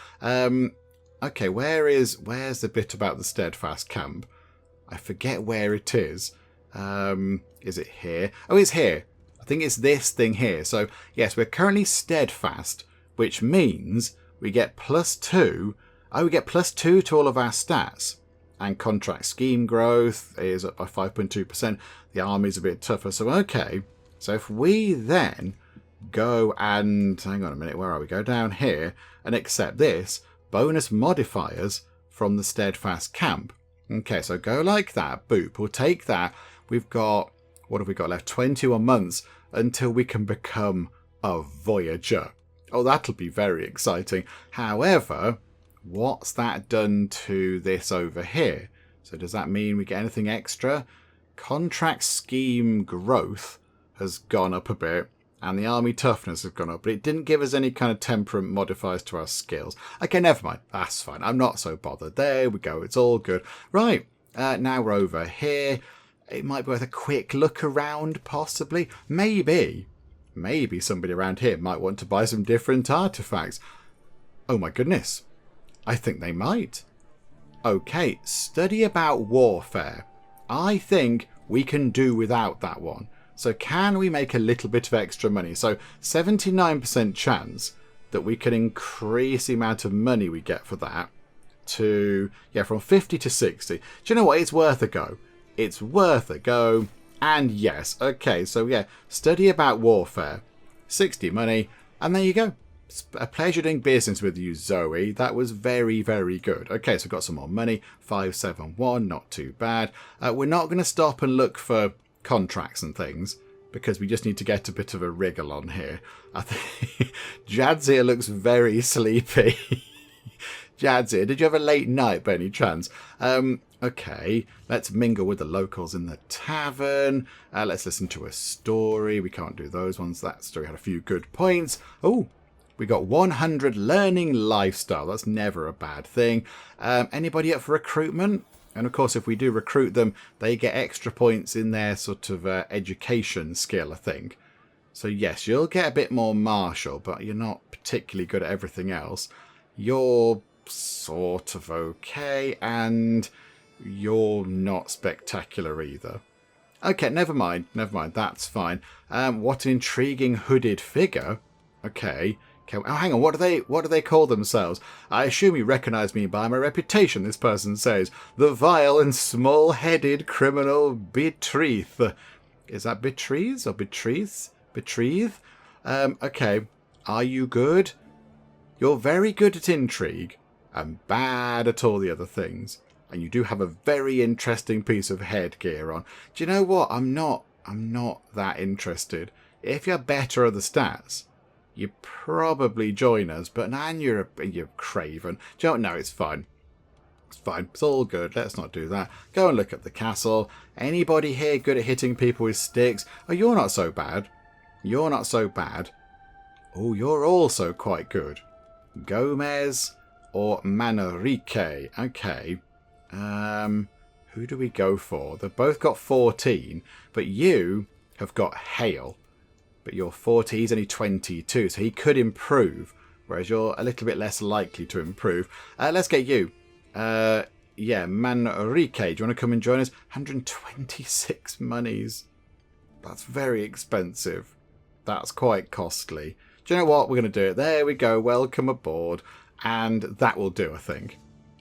Okay, where's the bit about the steadfast camp? I forget where it is. Is it here? Oh, it's here. I think it's this thing here. So yes, we're currently steadfast, which means we get +2. Oh, we get +2 to all of our stats. And contract scheme growth is up by 5.2%. The army's a bit tougher. So, okay. So if we then go and... Hang on a minute. Where are we? Go down here and accept this. Bonus modifiers from the steadfast camp. Okay, so go like that. Boop. We'll take that. We've got... What have we got left? 21 months until we can become a voyager. Oh, that'll be very exciting. However... What's that done to this over here? So does that mean we get anything extra? Contract scheme growth has gone up a bit and the army toughness has gone up, but it didn't give us any kind of temperament modifiers to our skills. Okay, never mind. That's fine. I'm not so bothered. There we go. It's all good. Right. Now we're over here. It might be worth a quick look around, possibly. Maybe somebody around here might want to buy some different artifacts. Oh my goodness. I think they might. Okay, study about warfare. I think we can do without that one. So can we make a little bit of extra money? So 79% chance that we can increase the amount of money we get for that to, from 50 to 60. Do you know what? It's worth a go. It's worth a go. And yes, okay, so study about warfare. 60 money, and there you go. A pleasure doing business with you, Zoe. That was very, very good. Okay, so we've got some more money. 571, not too bad. We're not going to stop and look for contracts and things because we just need to get a bit of a wriggle on here. I think Jadzia looks very sleepy. Jadzia, did you have a late night by any chance? Okay, let's mingle with the locals in the tavern. Let's listen to a story. We can't do those ones. That story had a few good points. Oh, we got 100 learning lifestyle. That's never a bad thing. Anybody up for recruitment? And of course, if we do recruit them, they get extra points in their sort of education skill, I think. So yes, you'll get a bit more martial, but you're not particularly good at everything else. You're sort of okay, and you're not spectacular either. Okay, never mind, that's fine. What an intriguing hooded figure. Okay. Oh, hang on, what do they call themselves? I assume you recognise me by my reputation, this person says. The vile and small-headed criminal Beatrice. Is that Beatrice or Beatrice? Beatrice? Okay. Are you good? You're very good at intrigue and bad at all the other things. And you do have a very interesting piece of headgear on. Do you know what? I'm not that interested. If you're better at the stats, you probably join us. But now you're craven. Do you know what? No, it's fine. It's fine. It's all good. Let's not do that. Go and look at the castle. Anybody here good at hitting people with sticks? Oh, you're not so bad. You're not so bad. Oh, you're also quite good. Gomez or Manrique. Okay. Who do we go for? They've both got 14, but you have got Hale. But your 40, he's only 22, so he could improve, whereas you're a little bit less likely to improve. Let's get you. Yeah, Manrique, do you want to come and join us? 126 monies. That's very expensive. That's quite costly. Do you know what? We're going to do it. There we go. Welcome aboard. And that will do, I think.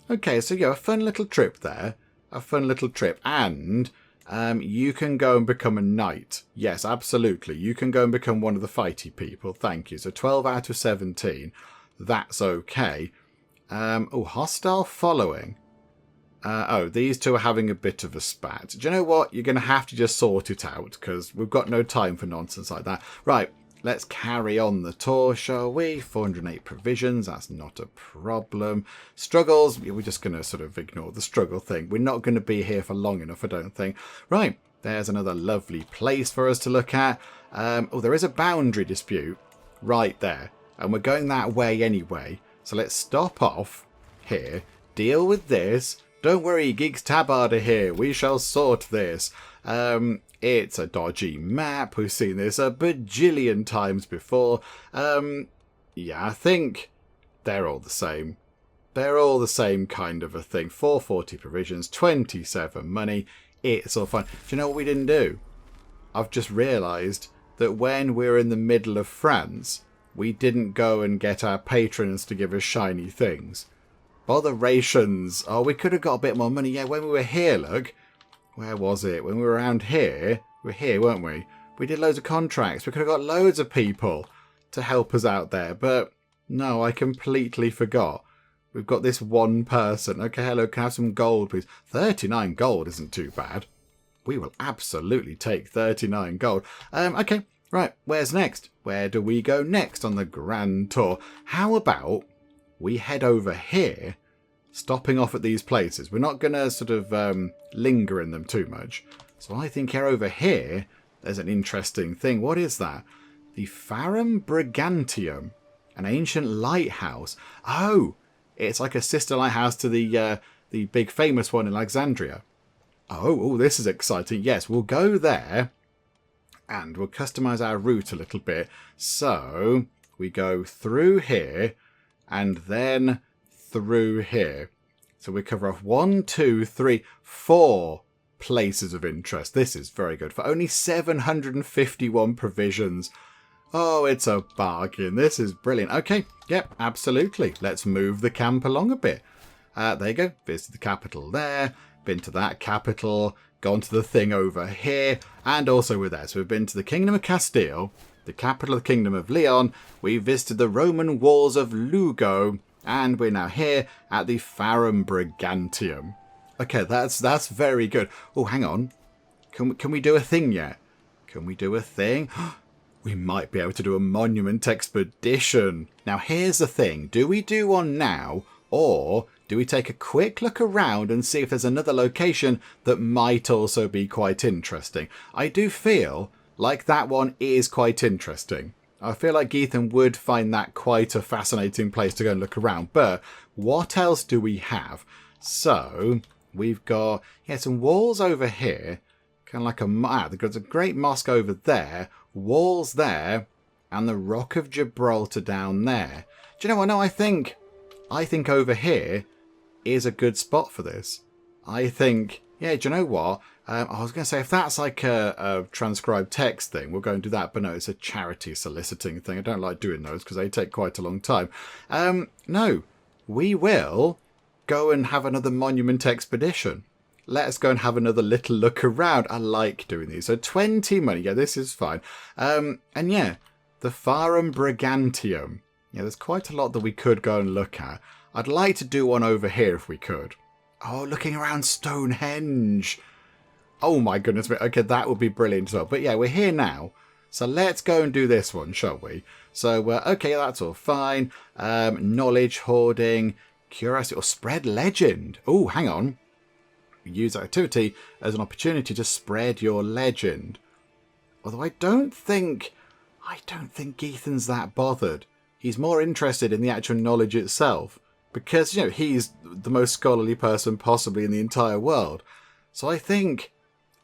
Okay, so yeah, a fun little trip there. A fun little trip. And you can go and become a knight. Yes, absolutely. You can go and become one of the fighty people. Thank you. So 12 out of 17. That's okay. Oh, hostile following. Oh, these two are having a bit of a spat. Do you know what? You're going to have to just sort it out because we've got no time for nonsense like that. Right, let's carry on the tour, shall we? 408 provisions, that's not a problem. Struggles, we're just going to sort of ignore the struggle thing. We're not going to be here for long enough, I don't think. Right, there's another lovely place for us to look at. Oh, there is a boundary dispute right there. And we're going that way anyway. So let's stop off here, deal with this. Don't worry, Geeks Tabard are here. We shall sort this. It's a dodgy map. We've seen this a bajillion times before. Yeah, I think they're all the same. They're all the same kind of a thing. 440 provisions, 27 money. It's all fine. Do you know what we didn't do? I've just realised that when we're in the middle of France, we didn't go and get our patrons to give us shiny things. Botherations. Oh, we could have got a bit more money. Yeah, when we were here, look. Where was it? When we were around here. We were here, weren't we? We did loads of contracts. We could have got loads of people to help us out there. But no, I completely forgot. We've got this one person. Okay, hello, can I have some gold, please? 39 gold isn't too bad. We will absolutely take 39 gold. Okay, right, where's next? Where do we go next on the grand tour? How about we head over here, stopping off at these places? We're not going to sort of linger in them too much. So I think here over here, there's an interesting thing. What is that? The Farum Brigantium, an ancient lighthouse. Oh, it's like a sister lighthouse to the big famous one in Alexandria. Oh, this is exciting. Yes, we'll go there and we'll customize our route a little bit. So we go through here and then through here. So we cover off 1, 2, 3, 4 places of interest. This is very good. For only 751 provisions. Oh, it's a bargain. This is brilliant. Okay, yep, absolutely. Let's move the camp along a bit. There you go. Visit the capital there. Been to that capital. Gone to the thing over here. And also we're there. So we've been to the Kingdom of Castile, the capital of the Kingdom of Leon. We visited the Roman walls of Lugo. And we're now here at the Farum Brigantium. Okay, that's very good. Oh, hang on. Can we do a thing yet? Can we do a thing? We might be able to do a monument expedition. Now, here's the thing. Do we do one now, or do we take a quick look around and see if there's another location that might also be quite interesting? I do feel like that one is quite interesting. I feel like Geethan would find that quite a fascinating place to go and look around. But what else do we have? So we've got, some walls over here. Kind of like there's a great mosque over there. Walls there. And the Rock of Gibraltar down there. Do you know what? No, I think over here is a good spot for this. I think, do you know what? I was going to say, if that's like a transcribed text thing, we'll go and do that. But no, it's a charity soliciting thing. I don't like doing those because they take quite a long time. No, we will go and have another monument expedition. Let us go and have another little look around. I like doing these. So 20 money. Yeah, this is fine. And yeah, the Farum Brigantium. Yeah, there's quite a lot that we could go and look at. I'd like to do one over here if we could. Oh, looking around Stonehenge. Oh my goodness. Okay, that would be brilliant as well. But yeah, we're here now. So let's go and do this one, shall we? So, okay, that's all fine. Knowledge hoarding, curiosity, or spread legend. Oh, hang on. Use activity as an opportunity to spread your legend. Although I don't think Geethan's that bothered. He's more interested in the actual knowledge itself. Because, he's the most scholarly person possibly in the entire world. So I think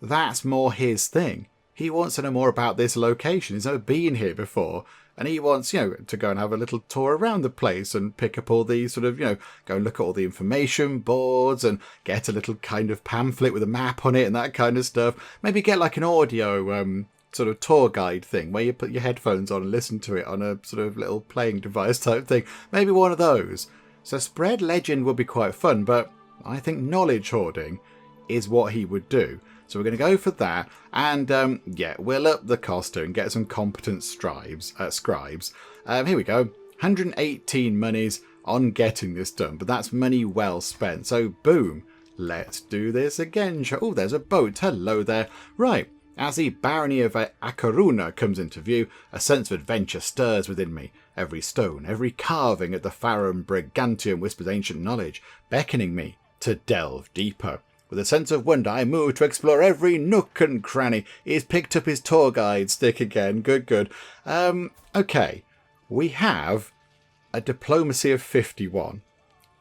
that's more his thing. He wants to know more about this location. He's never been here before. And he wants, to go and have a little tour around the place and pick up all these sort of, go and look at all the information boards and get a little kind of pamphlet with a map on it and that kind of stuff. Maybe get like an audio sort of tour guide thing where you put your headphones on and listen to it on a sort of little playing device type thing. Maybe one of those. So spread legend would be quite fun, but I think knowledge hoarding is what he would do. So we're going to go for that. And we'll up the cost here and get some competent scribes. Here we go. 118 monies on getting this done. But that's money well spent. So boom. Let's do this again. Oh, there's a boat. Hello there. Right. As the barony of Akaruna comes into view, a sense of adventure stirs within me. Every stone, every carving at the Farum Brigantium whispers ancient knowledge, beckoning me to delve deeper. With a sense of wonder, I move to explore every nook and cranny. He's picked up his tour guide stick again. Good. Okay. We have a diplomacy of 51.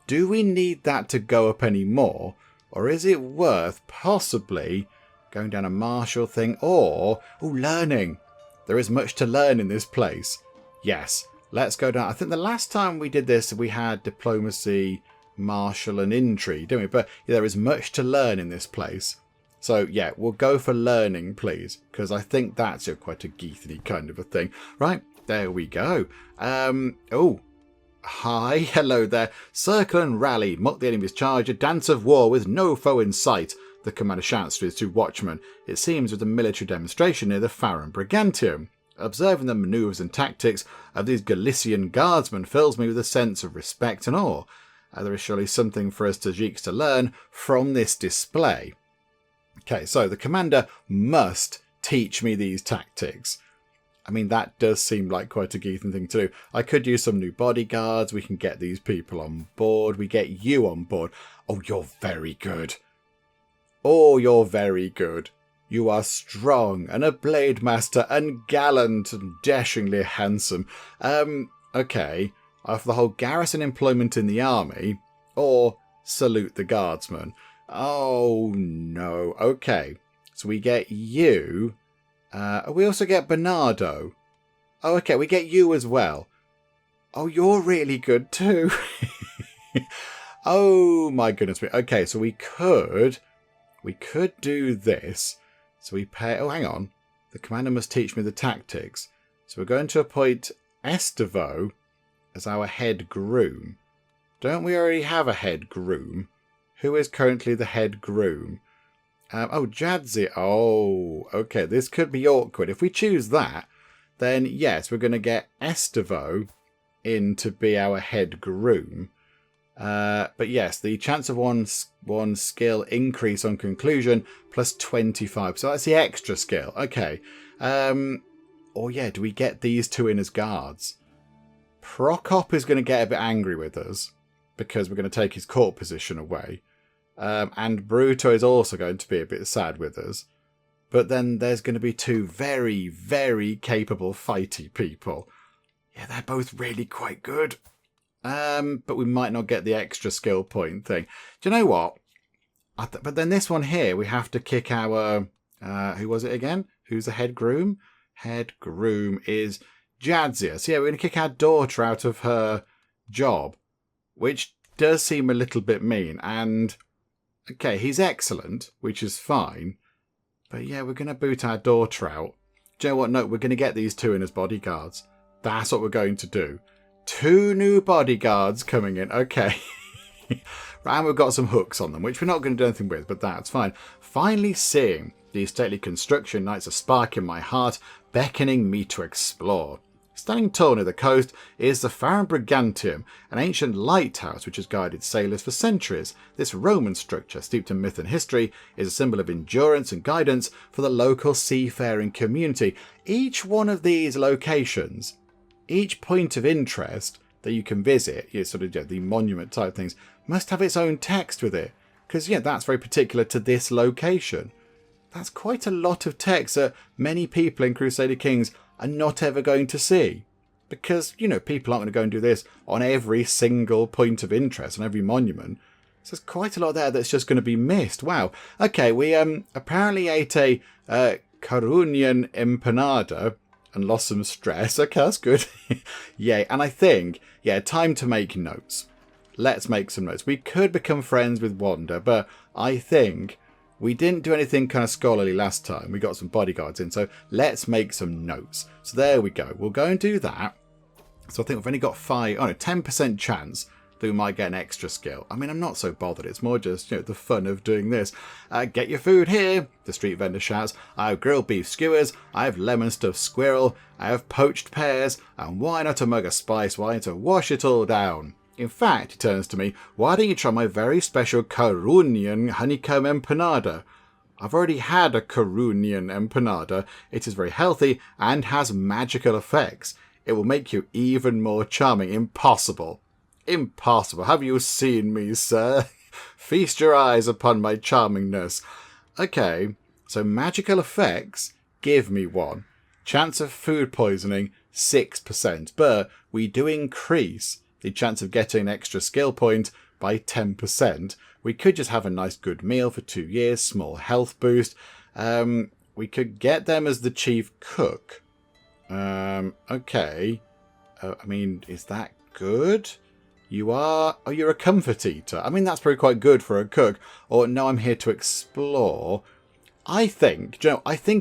Do we need that to go up any more? Or is it worth possibly going down a martial thing? Or, learning. There is much to learn in this place. Yes, let's go down. I think the last time we did this, we had diplomacy, martial and intrigue, didn't we? But there is much to learn in this place. So yeah, we'll go for learning, please, because I think that's quite a Geethan-y kind of a thing. Right, there we go. Hi, hello there. Circle and rally, mock the enemy's charge, a dance of war with no foe in sight. The commander shouts to his two watchmen. It seems with a military demonstration near the Farum Brigantium. Observing the manoeuvres and tactics of these Galician guardsmen fills me with a sense of respect and awe. There is surely something for us Tajiks to learn from this display. Okay, so the commander must teach me these tactics. I mean, that does seem like quite a Geethan thing to do. I could use some new bodyguards. We can get these people on board. We get you on board. Oh, you're very good. Oh, you're very good. You are strong and a blade master and gallant and dashingly handsome. Okay. Either the whole garrison employment in the army or salute the guardsmen. Oh, no. Okay. So we get you. We also get Bernardo. Oh, okay. We get you as well. Oh, you're really good too. Oh, my goodness. Okay, so we could do this. So we pay... Oh, hang on. The commander must teach me the tactics. So we're going to appoint Estevo as our head groom. Don't we already have a head groom? Who is currently the head groom? Jadzi. Oh, okay. This could be awkward. If we choose that, then yes, we're going to get Estevo in to be our head groom. But yes, the chance of one skill increase on conclusion plus 25. So that's the extra skill. Okay. Or yeah, do we get these two in as guards? Prokop is going to get a bit angry with us. because we're going to take his court position away. And Bruto is also going to be a bit sad with us. But then there's going to be two very, very capable fighty people. Yeah, they're both really quite good. But we might not get the extra skill point thing. Do you know what? But then this one here, we have to kick our... who was it again? Who's the head groom? Head groom is Jadzia. So yeah, we're going to kick our daughter out of her job, which does seem a little bit mean. And, okay, he's excellent, which is fine. But yeah, we're going to boot our daughter out. Do you know what? No, we're going to get these two in as bodyguards. That's what we're going to do. 2 new bodyguards coming in. Okay. And we've got some hooks on them, which we're not going to do anything with, but that's fine. Finally seeing these stately construction lights a spark in my heart, beckoning me to explore. Standing tall near the coast is the Farum Brigantium, an ancient lighthouse which has guided sailors for centuries. This Roman structure, steeped in myth and history, is a symbol of endurance and guidance for the local seafaring community. Each one of these locations, each point of interest that you can visit, the monument type things, must have its own text with it. Because, that's very particular to this location. That's quite a lot of text that many people in Crusader Kings are not ever going to see. Because, people aren't going to go and do this on every single point of interest, on every monument. So there's quite a lot there that's just going to be missed. Wow. Okay, we apparently ate a Carunian empanada and lost some stress. Okay, that's good. Yay. And I think, time to make notes. Let's make some notes. We could become friends with Wanda, but I think we didn't do anything kind of scholarly last time. We got some bodyguards in, so let's make some notes. So there we go. We'll go and do that. So I think we've only got 10% chance that we might get an extra skill. I mean, I'm not so bothered. It's more just, the fun of doing this. Get your food here, the street vendor shouts. I have grilled beef skewers. I have lemon stuffed squirrel. I have poached pears. And why not a mug of spice wine to wash it all down? In fact, he turns to me, why don't you try my very special Carunian honeycomb empanada? I've already had a Carunian empanada. It is very healthy and has magical effects. It will make you even more charming. Impossible. Impossible. Have you seen me, sir? Feast your eyes upon my charmingness. Okay, so magical effects, give me one. Chance of food poisoning, 6%. But we do increase the chance of getting an extra skill point by 10%. We could just have a nice good meal for 2 years, small health boost. We could get them as the chief cook. Okay. I mean, is that good? You're a comfort eater. I mean, that's probably quite good for a cook. Or, no, I'm here to explore. I think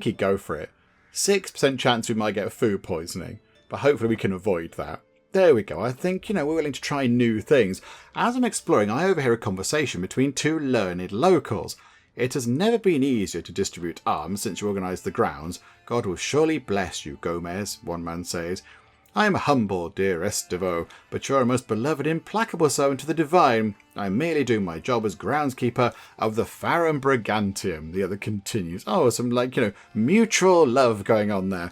he'd go for it. 6% chance we might get food poisoning. But hopefully we can avoid that. There we go. I think, we're willing to try new things. As I'm exploring, I overhear a conversation between 2 learned locals. It has never been easier to distribute arms since you organised the grounds. God will surely bless you, Gomez, one man says. I am humble, dear Estevo, but you're a most beloved, implacable servant to the divine. I am merely doing my job as groundskeeper of the Farum Brigantium, the other continues. Oh, some, mutual love going on there.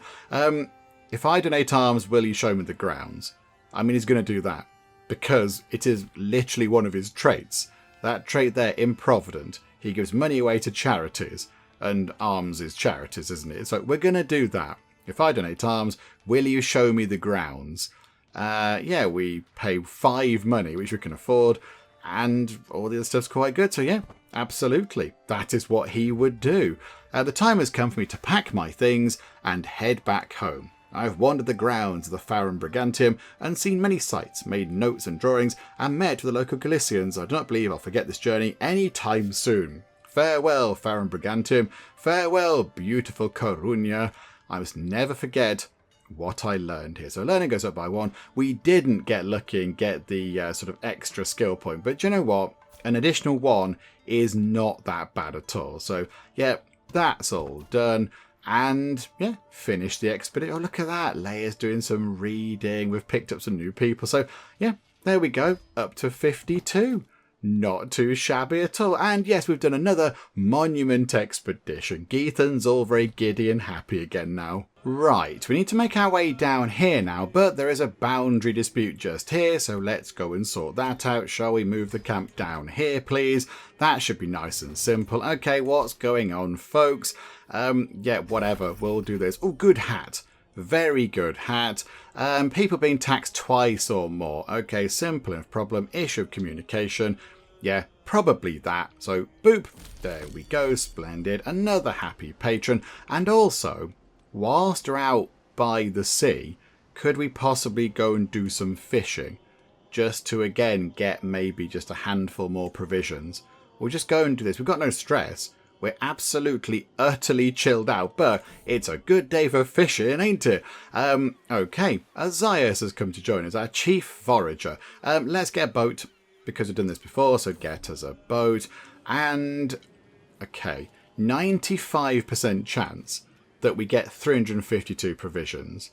If I donate arms, will you show me the grounds? I mean, he's going to do that because it is literally one of his traits. That trait there, improvident. He gives money away to charities, and arms is charities, isn't it? So we're going to do that. If I donate arms, will you show me the grounds? We pay 5 money, which we can afford, and all the other stuff's quite good. So yeah, absolutely. That is what he would do. The time has come for me to pack my things and head back home. I've wandered the grounds of the Farum Brigantium and seen many sights, made notes and drawings, and met with the local Galicians. I do not believe I'll forget this journey any time soon. Farewell, Farum Brigantium. Farewell, beautiful Coruña. I must never forget what I learned here. So learning goes up by 1. We didn't get lucky and get the sort of extra skill point. But do you know what? An additional 1 is not that bad at all. So yeah, that's all done. And yeah, finish the expedition. Oh, look at that. Leia's doing some reading. We've picked up some new people. So yeah, there we go. Up to 52. Not too shabby at all. And yes, we've done another monument expedition. Geethan's all very giddy and happy again now. Right, we need to make our way down here now, but there is a boundary dispute just here, so let's go and sort that out. Shall we move the camp down here, please? That should be nice and simple. Okay, what's going on, folks? Yeah, whatever, we'll do this. Oh, good hat. Very good hat. People being taxed twice or more. Okay, simple enough problem. Issue of communication. Yeah, probably that. So, boop. There we go. Splendid. Another happy patron. And also, whilst we're out by the sea, could we possibly go and do some fishing? Just to, again, get maybe just a handful more provisions. We'll just go and do this. We've got no stress. We're absolutely, utterly chilled out, but it's a good day for fishing, ain't it? Okay, Azias has come to join us, our chief forager. Let's get a boat, because we've done this before, so get us a boat. And, okay, 95% chance that we get 352 provisions.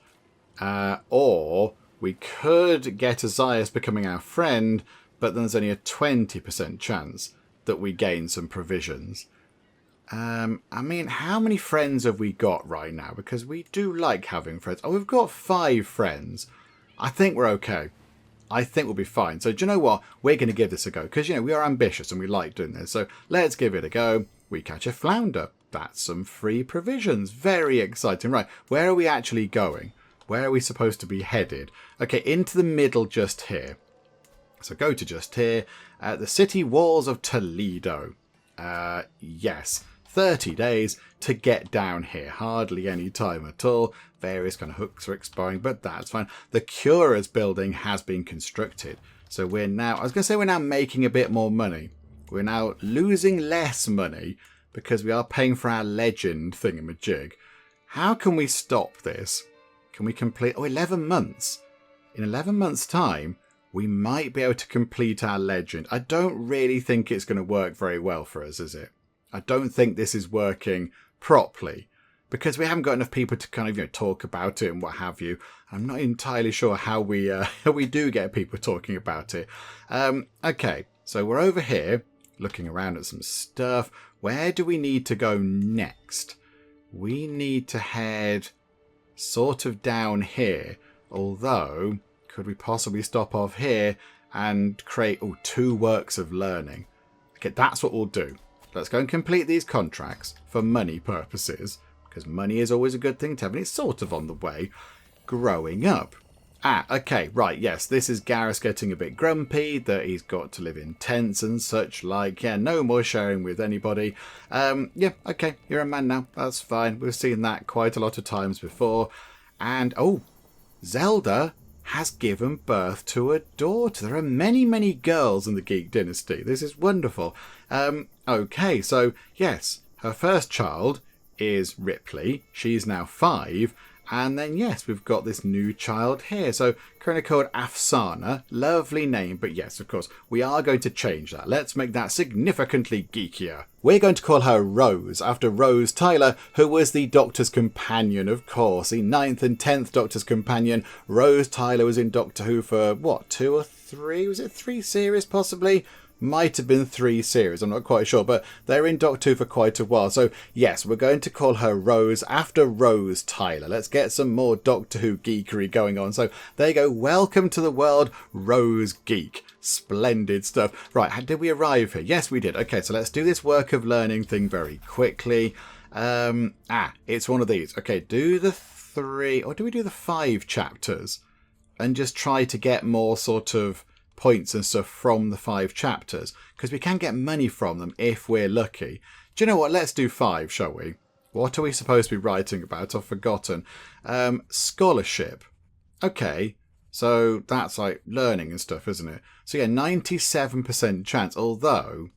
Or we could get Azias becoming our friend, but then there's only a 20% chance that we gain some provisions. I mean, how many friends have we got right now? Because we do like having friends. Oh, we've got 5 friends. I think we're okay. I think we'll be fine. So do you know what? We're going to give this a go. Because, you know, we are ambitious and we like doing this. So let's give it a go. We catch a flounder. That's some free provisions. Very exciting. Right, where are we actually going? Where are we supposed to be headed? Okay, into the middle just here. So go to just here. The city walls of Toledo. Yes. 30 days to get down here. Hardly any time at all. Various kind of hooks are expiring, but that's fine. The Cura's building has been constructed. So we're now, I was going to say we're now making a bit more money. We're now losing less money because we are paying for our legend thingamajig. How can we stop this? Can we complete, 11 months. In 11 months time, we might be able to complete our legend. I don't really think it's going to work very well for us, is it? I don't think this is working properly because we haven't got enough people to kind of talk about it and what have you. I'm not entirely sure how we do get people talking about it. Okay, so we're over here looking around at some stuff. Where do we need to go next? We need to head sort of down here. Although, could we possibly stop off here and create 2 works of learning? Okay, that's what we'll do. Let's go and complete these contracts for money purposes, because money is always a good thing to have, and it's sort of on the way. Growing up. Okay, right, yes, this is Gareth getting a bit grumpy that he's got to live in tents and such like. Yeah, no more sharing with anybody. Yeah, okay, you're a man now. That's fine. We've seen that quite a lot of times before. And, Zelda has given birth to a daughter. There are many, many girls in the Geek dynasty. This is wonderful. Okay, so yes, her first child is Ripley. She's now 5. And then, yes, we've got this new child here. So, currently called Afsana. Lovely name. But yes, of course, we are going to change that. Let's make that significantly geekier. We're going to call her Rose, after Rose Tyler, who was the Doctor's companion, of course. The 9th and 10th Doctor's companion. Rose Tyler was in Doctor Who for, 2 or 3? Was it 3 series, possibly? Might have been 3 series, I'm not quite sure, but they're in Doctor Who for quite a while. So, yes, we're going to call her Rose after Rose Tyler. Let's get some more Doctor Who geekery going on. So, there you go. Welcome to the world, Rose Geek. Splendid stuff. Right, did we arrive here? Yes, we did. Okay, so let's do this work of learning thing very quickly. It's one of these. Okay, do the 3, or do we do the 5 chapters? And just try to get more sort of points and stuff from the 5 chapters, because we can get money from them if we're lucky. Do you know what? Let's do 5, shall we? What are we supposed to be writing about? I've forgotten. Scholarship. Okay, so that's like learning and stuff, isn't it? So yeah, 97% chance, although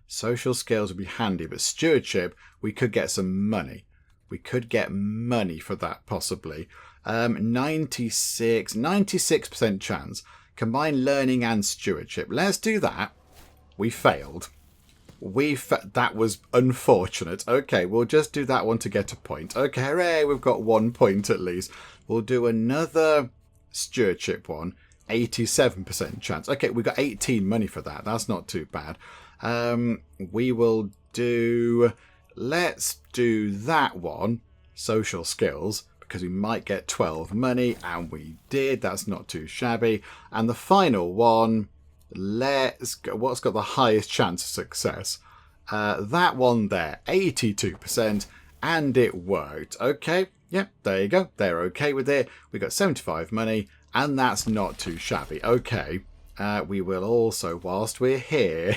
social skills would be handy, but stewardship, we could get some money. We could get money for that, possibly. 96% chance. Combine learning and stewardship. Let's do that. We failed. That was unfortunate. Okay, we'll just do that one to get a point. Okay, hooray, we've got 1 point at least. We'll do another stewardship one. 87% chance. Okay, we got 18 money for that. That's not too bad. We will do... Let's do that one. Social skills. Because we might get 12 money. And we did. That's not too shabby. And the final one... Let's go. What's got the highest chance of success? That one there. 82%. And it worked. Okay. Yep, there you go. They're okay with it. We got 75 money. And that's not too shabby. Okay, we will also, whilst we're here,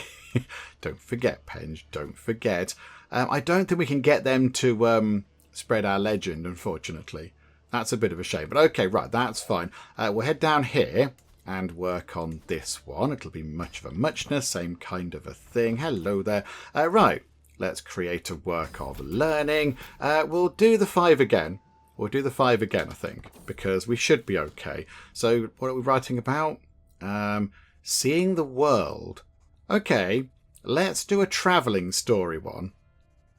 don't forget, Penge, don't forget. I don't think we can get them to spread our legend, unfortunately. That's a bit of a shame. But okay, right, that's fine. We'll head down here and work on this one. It'll be much of a muchness, same kind of a thing. Hello there. Right, let's create a work of learning. We'll do the 5 again. We'll do the 5 again, I think, because we should be okay. So what are we writing about? Seeing the world. Okay, let's do a travelling story one.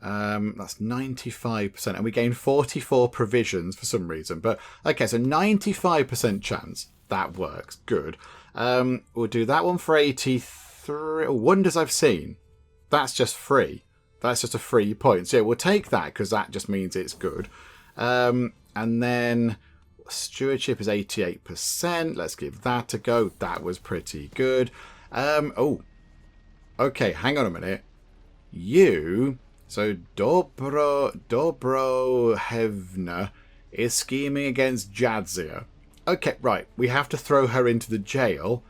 That's 95%, and we gain 44 provisions for some reason. But okay, so 95% chance. That works. Good. We'll do that one for 83. Wonders I've seen. That's just free. That's just a free point. So yeah, we'll take that because that just means it's good. And then stewardship is 88%. Let's give that a go. That was pretty good. Oh, okay. Hang on a minute. So Dobrohevna is scheming against Jadzia. Okay, right. We have to throw her into the jail.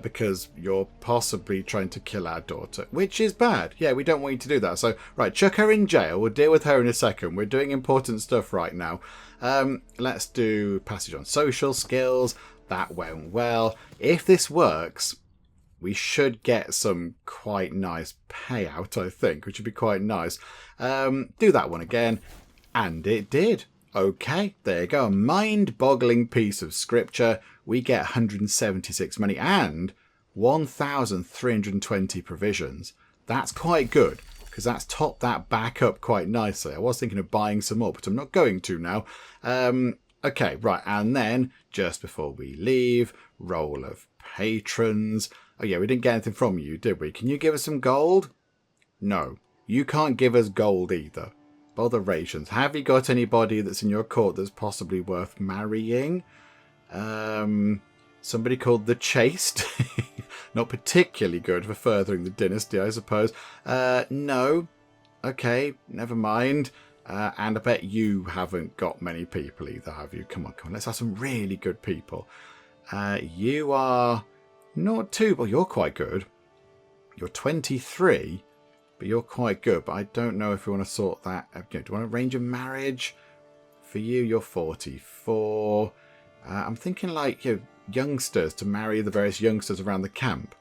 Because you're possibly trying to kill our daughter, which is bad. Yeah, we don't want you to do that. So, right, chuck her in jail. We'll deal with her in a second. We're doing important stuff right now. Let's do passage on social skills. That went well. If this works, we should get some quite nice payout, I think, which would be quite nice. Do that one again. And it did. Okay, there you go. A mind-boggling piece of scripture. We get 176 money and 1,320 provisions. That's quite good, because that's topped that back up quite nicely. I was thinking of buying some more, but I'm not going to now. Okay, right, and then, just before we leave, roll of patrons. Oh yeah, we didn't get anything from you, did we? Can you give us some gold? No, you can't give us gold either. Botherations. Have you got anybody that's in your court that's possibly worth marrying? Somebody called the Chaste. Not particularly good for furthering the dynasty, I suppose. No. Okay, never mind. And I bet you haven't got many people either, have you? Come on, come on. Let's have some really good people. You are not too... Well, you're quite good. You're 23, but you're quite good. But I don't know if we want to sort that... do you want a range of marriage? For you, you're 44... I'm thinking like youngsters to marry the various youngsters around the camp.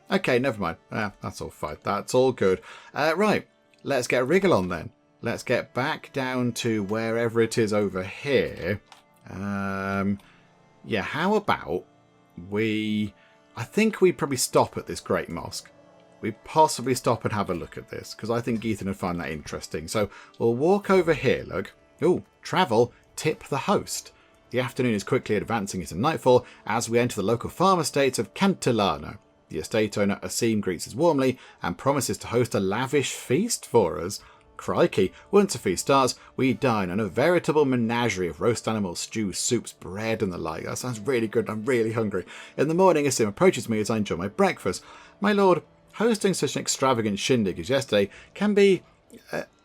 Okay, never mind. That's all fine. That's all good. Right, let's get a wriggle on then. Let's get back down to wherever it is over here. Yeah, how about we... I think we probably stop at this Great Mosque. We possibly stop and have a look at this, because I think Geethan would find that interesting. So we'll walk over here, look. Oh, travel, tip the host. The afternoon is quickly advancing into nightfall as we enter the local farm estate of Cantillano. The estate owner, Asim, greets us warmly and promises to host a lavish feast for us. Crikey, once a feast starts, we dine on a veritable menagerie of roast animals, stews, soups, bread and the like. That sounds really good. I'm really hungry. In the morning, Asim approaches me as I enjoy my breakfast. My lord, hosting such an extravagant shindig as yesterday can be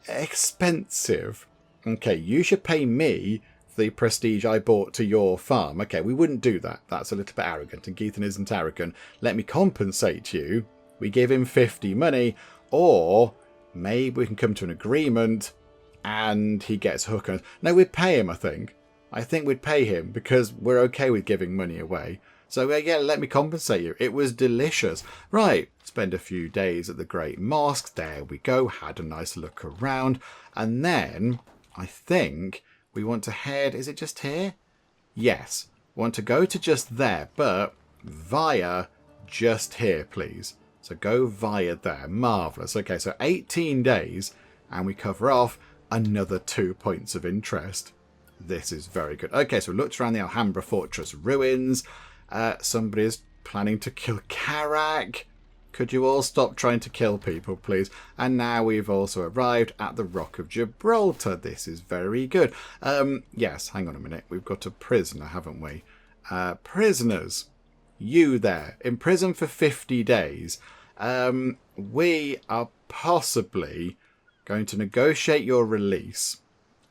expensive. Okay, you should pay me the prestige I brought to your farm. Okay, we wouldn't do that. That's a little bit arrogant, and Geethan isn't arrogant. Let me compensate you. We give him 50 money, or maybe we can come to an agreement and he gets hooked. No, we'd pay him, I think. I think we'd pay him because we're okay with giving money away. So yeah, let me compensate you. It was delicious. Right, spend a few days at the Great Mosque. There we go. Had a nice look around. And then I think... we want to head, is it just here? Yes. Want to go to just there, but via just here, please. So go via there. Marvellous. Okay, so 18 days, and we cover off another 2 points of interest. This is very good. Okay, so we looked around the Alhambra Fortress ruins. Somebody's planning to kill Karak. Could you all stop trying to kill people, please? And now we've also arrived at the Rock of Gibraltar. This is very good. Yes, hang on a minute. We've got a prisoner, haven't we? Prisoners, you there, in prison for 50 days. We are possibly going to negotiate your release,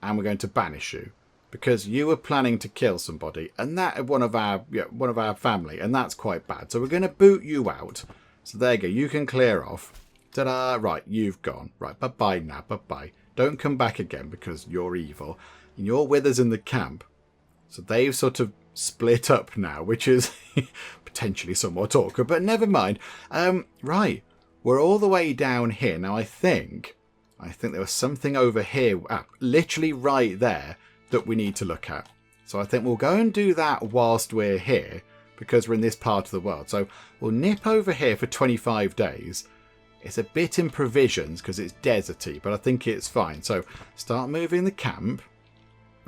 and we're going to banish you because you were planning to kill somebody, and that one of our family, and that's quite bad. So we're going to boot you out. So there you go. You can clear off. Ta-da! Right, you've gone. Right, bye-bye now. Bye-bye. Don't come back again because you're evil. And you're with us in the camp. So they've sort of split up now, which is potentially somewhat awkward, but never mind. Right, we're all the way down here. Now, I think there was something over here, literally right there, that we need to look at. So I think we'll go and do that whilst we're here, because we're in this part of the world. So we'll nip over here for 25 days. It's a bit in provisions because it's deserty, but I think it's fine. So start moving the camp.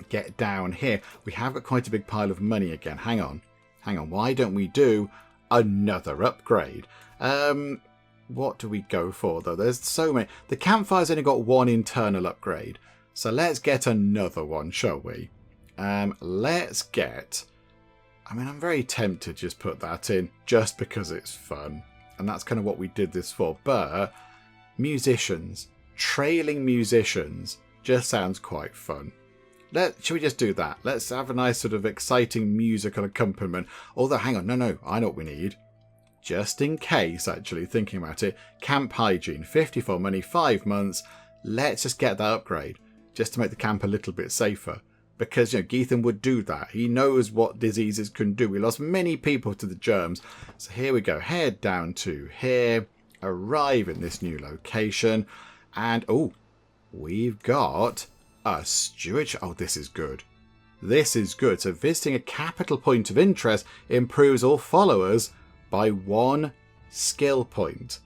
Get down here. We have got quite a big pile of money again. Hang on. Why don't we do another upgrade? What do we go for, though? There's so many. The campfire's only got one internal upgrade. So let's get another one, shall we? Let's get... I'm very tempted to just put that in just because it's fun. And that's kind of what we did this for. But musicians, trailing musicians, just sounds quite fun. Should we just do that? Let's have a nice sort of exciting musical accompaniment. Although, hang on, no, I know what we need. Just in case, actually, thinking about it. Camp hygiene, 54 money, 5 months. Let's just get that upgrade. Just to make the camp a little bit safer. Because, Geethan would do that. He knows what diseases can do. We lost many people to the germs. So here we go. Head down to here. Arrive in this new location. And, we've got a stewardship. Oh, this is good. This is good. So visiting a capital point of interest improves all followers by 1 skill point.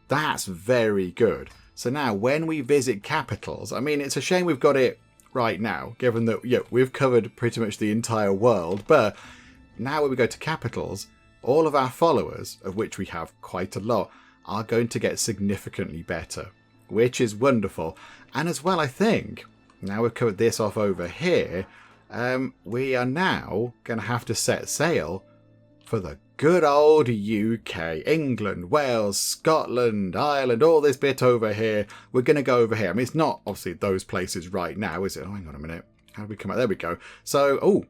That's very good. So now when we visit capitals, it's a shame we've got it right now, given that we've covered pretty much the entire world, but now when we go to capitals, all of our followers, of which we have quite a lot, are going to get significantly better, which is wonderful. And as well, I think, now we've covered this off over here, we are now going to have to set sail for the good old UK, England, Wales, Scotland, Ireland, all this bit over here. We're going to go over here. It's not obviously those places right now, is it? Oh, hang on a minute. How do we come out? There we go. So,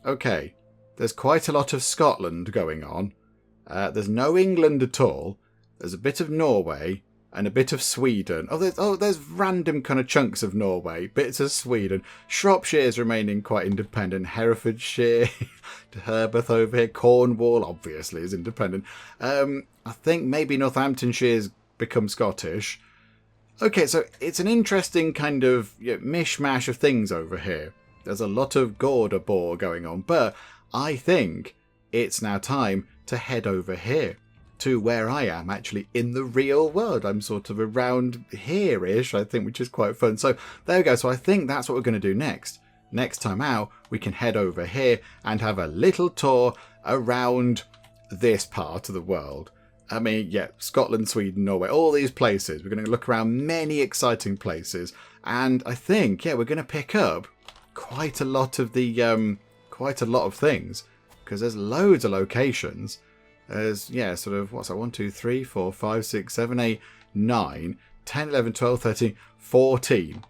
okay. There's quite a lot of Scotland going on. There's no England at all. There's a bit of Norway and a bit of Sweden. There's random kind of chunks of Norway, bits of Sweden. Shropshire's remaining quite independent. Herefordshire, Herbeth over here. Cornwall, obviously, is independent. I think maybe Northamptonshire's become Scottish. Okay, so it's an interesting kind of mishmash of things over here. There's a lot of Gordabor going on, but I think it's now time to head over here. To where I am actually in the real world. I'm sort of around here-ish, I think, which is quite fun. So there we go. So I think that's what we're going to do next. Next time out, we can head over here and have a little tour around this part of the world. Scotland, Sweden, Norway, all these places. We're going to look around many exciting places. And I think, we're going to pick up quite a lot of things. Because there's loads of locations. There's, sort of, what's that? 1, 2, 3, 4, 5, 6, 7, 8, 9, 10, 11, 12, 13, 14.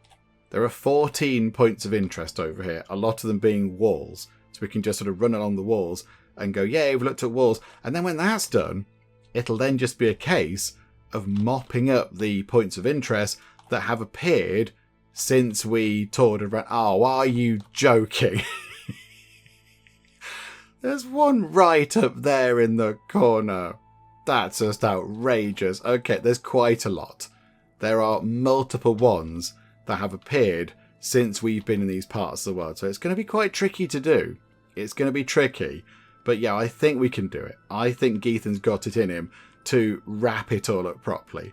There are 14 points of interest over here, a lot of them being walls. So we can just sort of run along the walls and go, yay, we've looked at walls. And then when that's done, it'll then just be a case of mopping up the points of interest that have appeared since we toured around. Oh, are you joking? There's one right up there in the corner. That's just outrageous. Okay, there's quite a lot. There are multiple ones that have appeared since we've been in these parts of the world. So it's going to be quite tricky to do. It's going to be tricky. But I think we can do it. I think Geethan's got it in him to wrap it all up properly.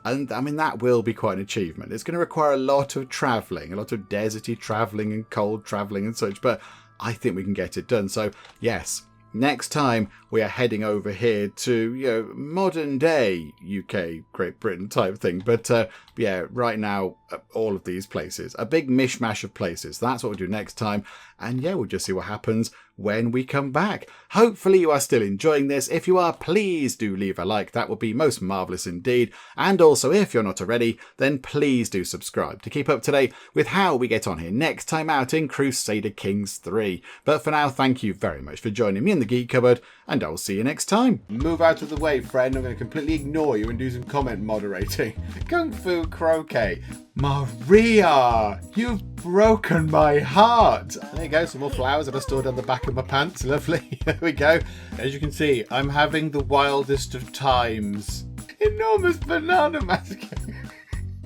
And that will be quite an achievement. It's going to require a lot of travelling, a lot of deserty travelling and cold travelling and such. But I think we can get it done. So, yes, Next time, we are heading over here to, modern day UK, Great Britain type thing. But yeah, right now, all of these places, a big mishmash of places. That's what we'll do next time. And yeah, we'll just see what happens when we come back. Hopefully you are still enjoying this. If you are, please do leave a like. That would be most marvellous indeed. And also, if you're not already, then please do subscribe to keep up to date with how we get on here next time out in Crusader Kings 3. But for now, thank you very much for joining me in the Geek Cupboard, and I'll see you next time. Move out of the way, friend. I'm going to completely ignore you and do some comment moderating. Kung Fu Croquet. Maria, you've broken my heart. There you go, some more flowers that are stored on the back of my pants. Lovely. There we go. As you can see, I'm having the wildest of times. Enormous banana massacre.